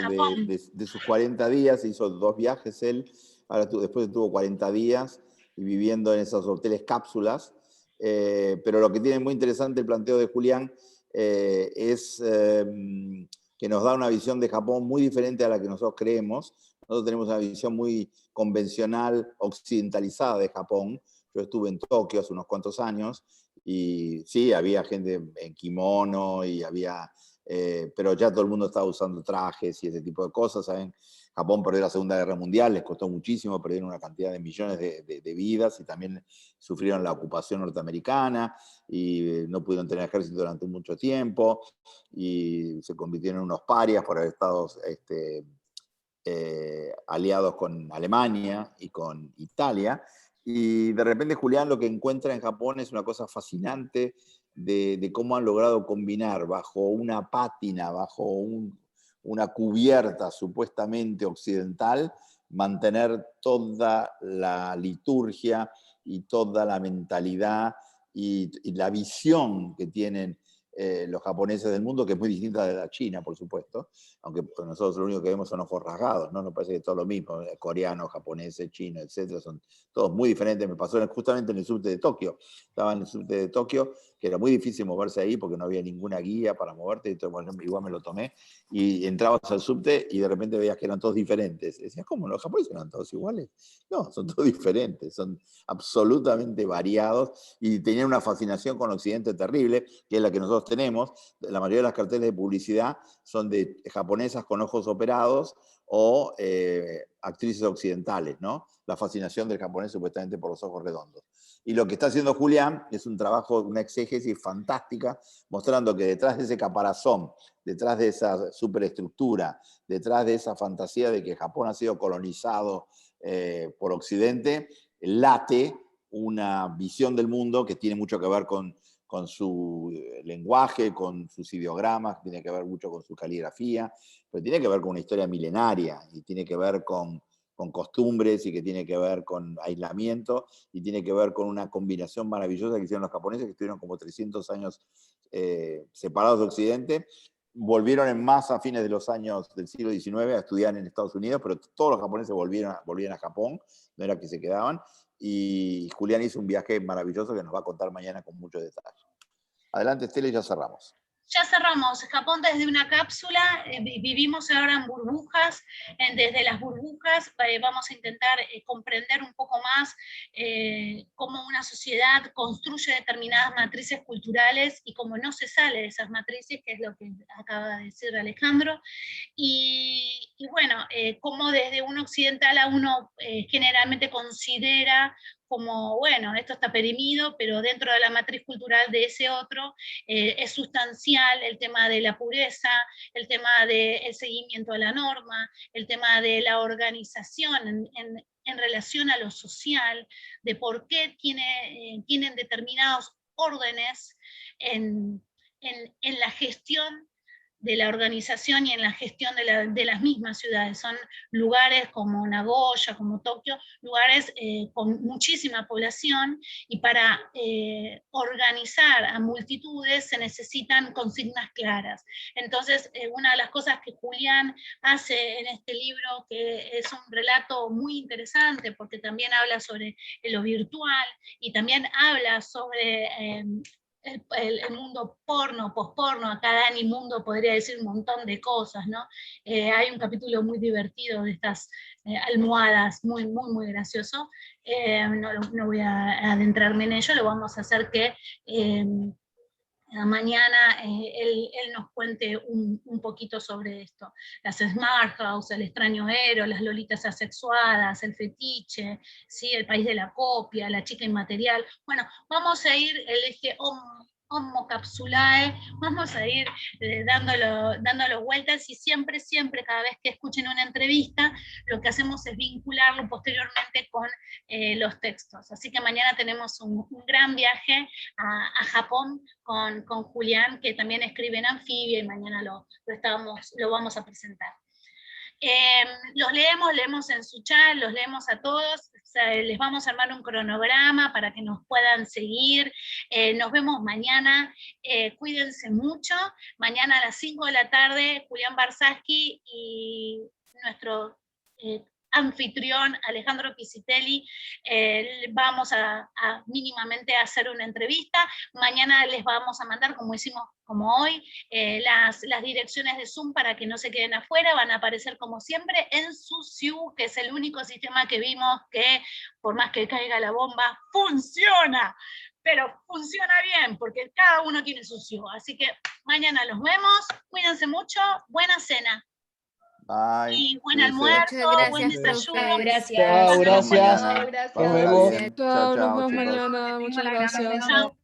de sus 40 días, hizo 2 viajes él, ahora después tuvo 40 días y viviendo en esos hoteles cápsulas, pero lo que tiene muy interesante el planteo de Julián es que nos da una visión de Japón muy diferente a la que nosotros creemos. Nosotros tenemos una visión muy convencional, occidentalizada de Japón. Yo estuve en Tokio hace unos cuantos años y sí, había gente en kimono y pero ya todo el mundo estaba usando trajes y ese tipo de cosas, ¿saben? Japón perdió la Segunda Guerra Mundial, les costó muchísimo, perdieron una cantidad de millones de vidas y también sufrieron la ocupación norteamericana y no pudieron tener ejército durante mucho tiempo y se convirtieron en unos parias por haber estado aliados con Alemania y con Italia. Y de repente Julián lo que encuentra en Japón es una cosa fascinante de cómo han logrado combinar bajo una pátina, bajo una cubierta supuestamente occidental, mantener toda la liturgia y toda la mentalidad y la visión que tienen los japoneses del mundo, que es muy distinta de la China, por supuesto, aunque nosotros lo único que vemos son ojos rasgados, ¿no? Nos parece que es todo lo mismo, coreanos, japoneses, chinos, etcétera, son todos muy diferentes. Me pasó justamente en el subte de Tokio, estaba en el subte de Tokio, que era muy difícil moverse ahí porque no había ninguna guía para moverte, y todo, bueno, igual me lo tomé, y entrabas al subte y de repente veías que eran todos diferentes. Y decías, ¿cómo? ¿Los japoneses eran todos iguales? No, son todos diferentes, son absolutamente variados y tenían una fascinación con Occidente terrible, que es la que nosotros tenemos. La mayoría de las carteles de publicidad son de japonesas con ojos operados o actrices occidentales, ¿no? La fascinación del japonés supuestamente por los ojos redondos. Y lo que está haciendo Julián es un trabajo, una exégesis fantástica, mostrando que detrás de ese caparazón, detrás de esa superestructura, detrás de esa fantasía de que Japón ha sido colonizado por Occidente, late una visión del mundo que tiene mucho que ver con su lenguaje, con sus ideogramas, tiene que ver mucho con su caligrafía, pero tiene que ver con una historia milenaria, y tiene que ver con costumbres, y que tiene que ver con aislamiento, y tiene que ver con una combinación maravillosa que hicieron los japoneses, que estuvieron como 300 años separados de Occidente. Volvieron en masa a fines de los años del siglo XIX a estudiar en Estados Unidos, pero todos los japoneses volvían a Japón, no era que se quedaban, y Julián hizo un viaje maravilloso que nos va a contar mañana con mucho detalle. Adelante, Estela, y ya cerramos. Ya cerramos. Japón desde una cápsula, vivimos ahora en burbujas, desde las burbujas vamos a intentar comprender un poco más cómo una sociedad construye determinadas matrices culturales y cómo no se sale de esas matrices, que es lo que acaba de decir Alejandro, y bueno, cómo desde un occidental a uno generalmente considera como, bueno, esto está perimido, pero dentro de la matriz cultural de ese otro es sustancial el tema de la pureza, el tema del seguimiento a la norma, el tema de la organización en relación a lo social, de por qué tienen determinados órdenes en la gestión de la organización y en la gestión de las mismas ciudades. Son lugares como Nagoya, como Tokio, lugares con muchísima población, y para organizar a multitudes se necesitan consignas claras. Entonces, una de las cosas que Julián hace en este libro, que es un relato muy interesante, porque también habla sobre lo virtual, y también habla sobre el mundo porno, posporno, acá Dani Mundo podría decir un montón de cosas, ¿no? Hay un capítulo muy divertido de estas almohadas, muy, muy, muy gracioso. No voy a adentrarme en ello, lo vamos a hacer que mañana él nos cuente un poquito sobre esto. Las Smart House, el extraño Eros, las lolitas asexuadas, el fetiche, ¿sí? El país de la copia, la chica inmaterial. Bueno, vamos a ir el eje Homo Capsulae, vamos a ir dándolo vueltas, y siempre, cada vez que escuchen una entrevista, lo que hacemos es vincularlo posteriormente con los textos. Así que mañana tenemos un gran viaje a Japón con Julián, que también escribe en Anfibia, y mañana lo vamos a presentar. Los leemos en su chat, los leemos a todos, o sea, les vamos a armar un cronograma para que nos puedan seguir. Nos vemos mañana, cuídense mucho. Mañana a las 5 de la tarde, Julián Barsaski y nuestro anfitrión Alejandro Pisitelli, vamos a mínimamente hacer una entrevista. Mañana les vamos a mandar, como hicimos como hoy, las direcciones de Zoom para que no se queden afuera. Van a aparecer como siempre en su SIU, que es el único sistema que vimos que, por más que caiga la bomba, funciona. Pero funciona bien, porque cada uno tiene su SIU. Así que mañana los vemos, cuídense mucho, buena cena. Bye. Y buen almuerzo, buen desayuno. Gracias. Chao, gracias. Nos Nos vemos. Chao, Nos vemos mañana. Muchas gracias. Chao.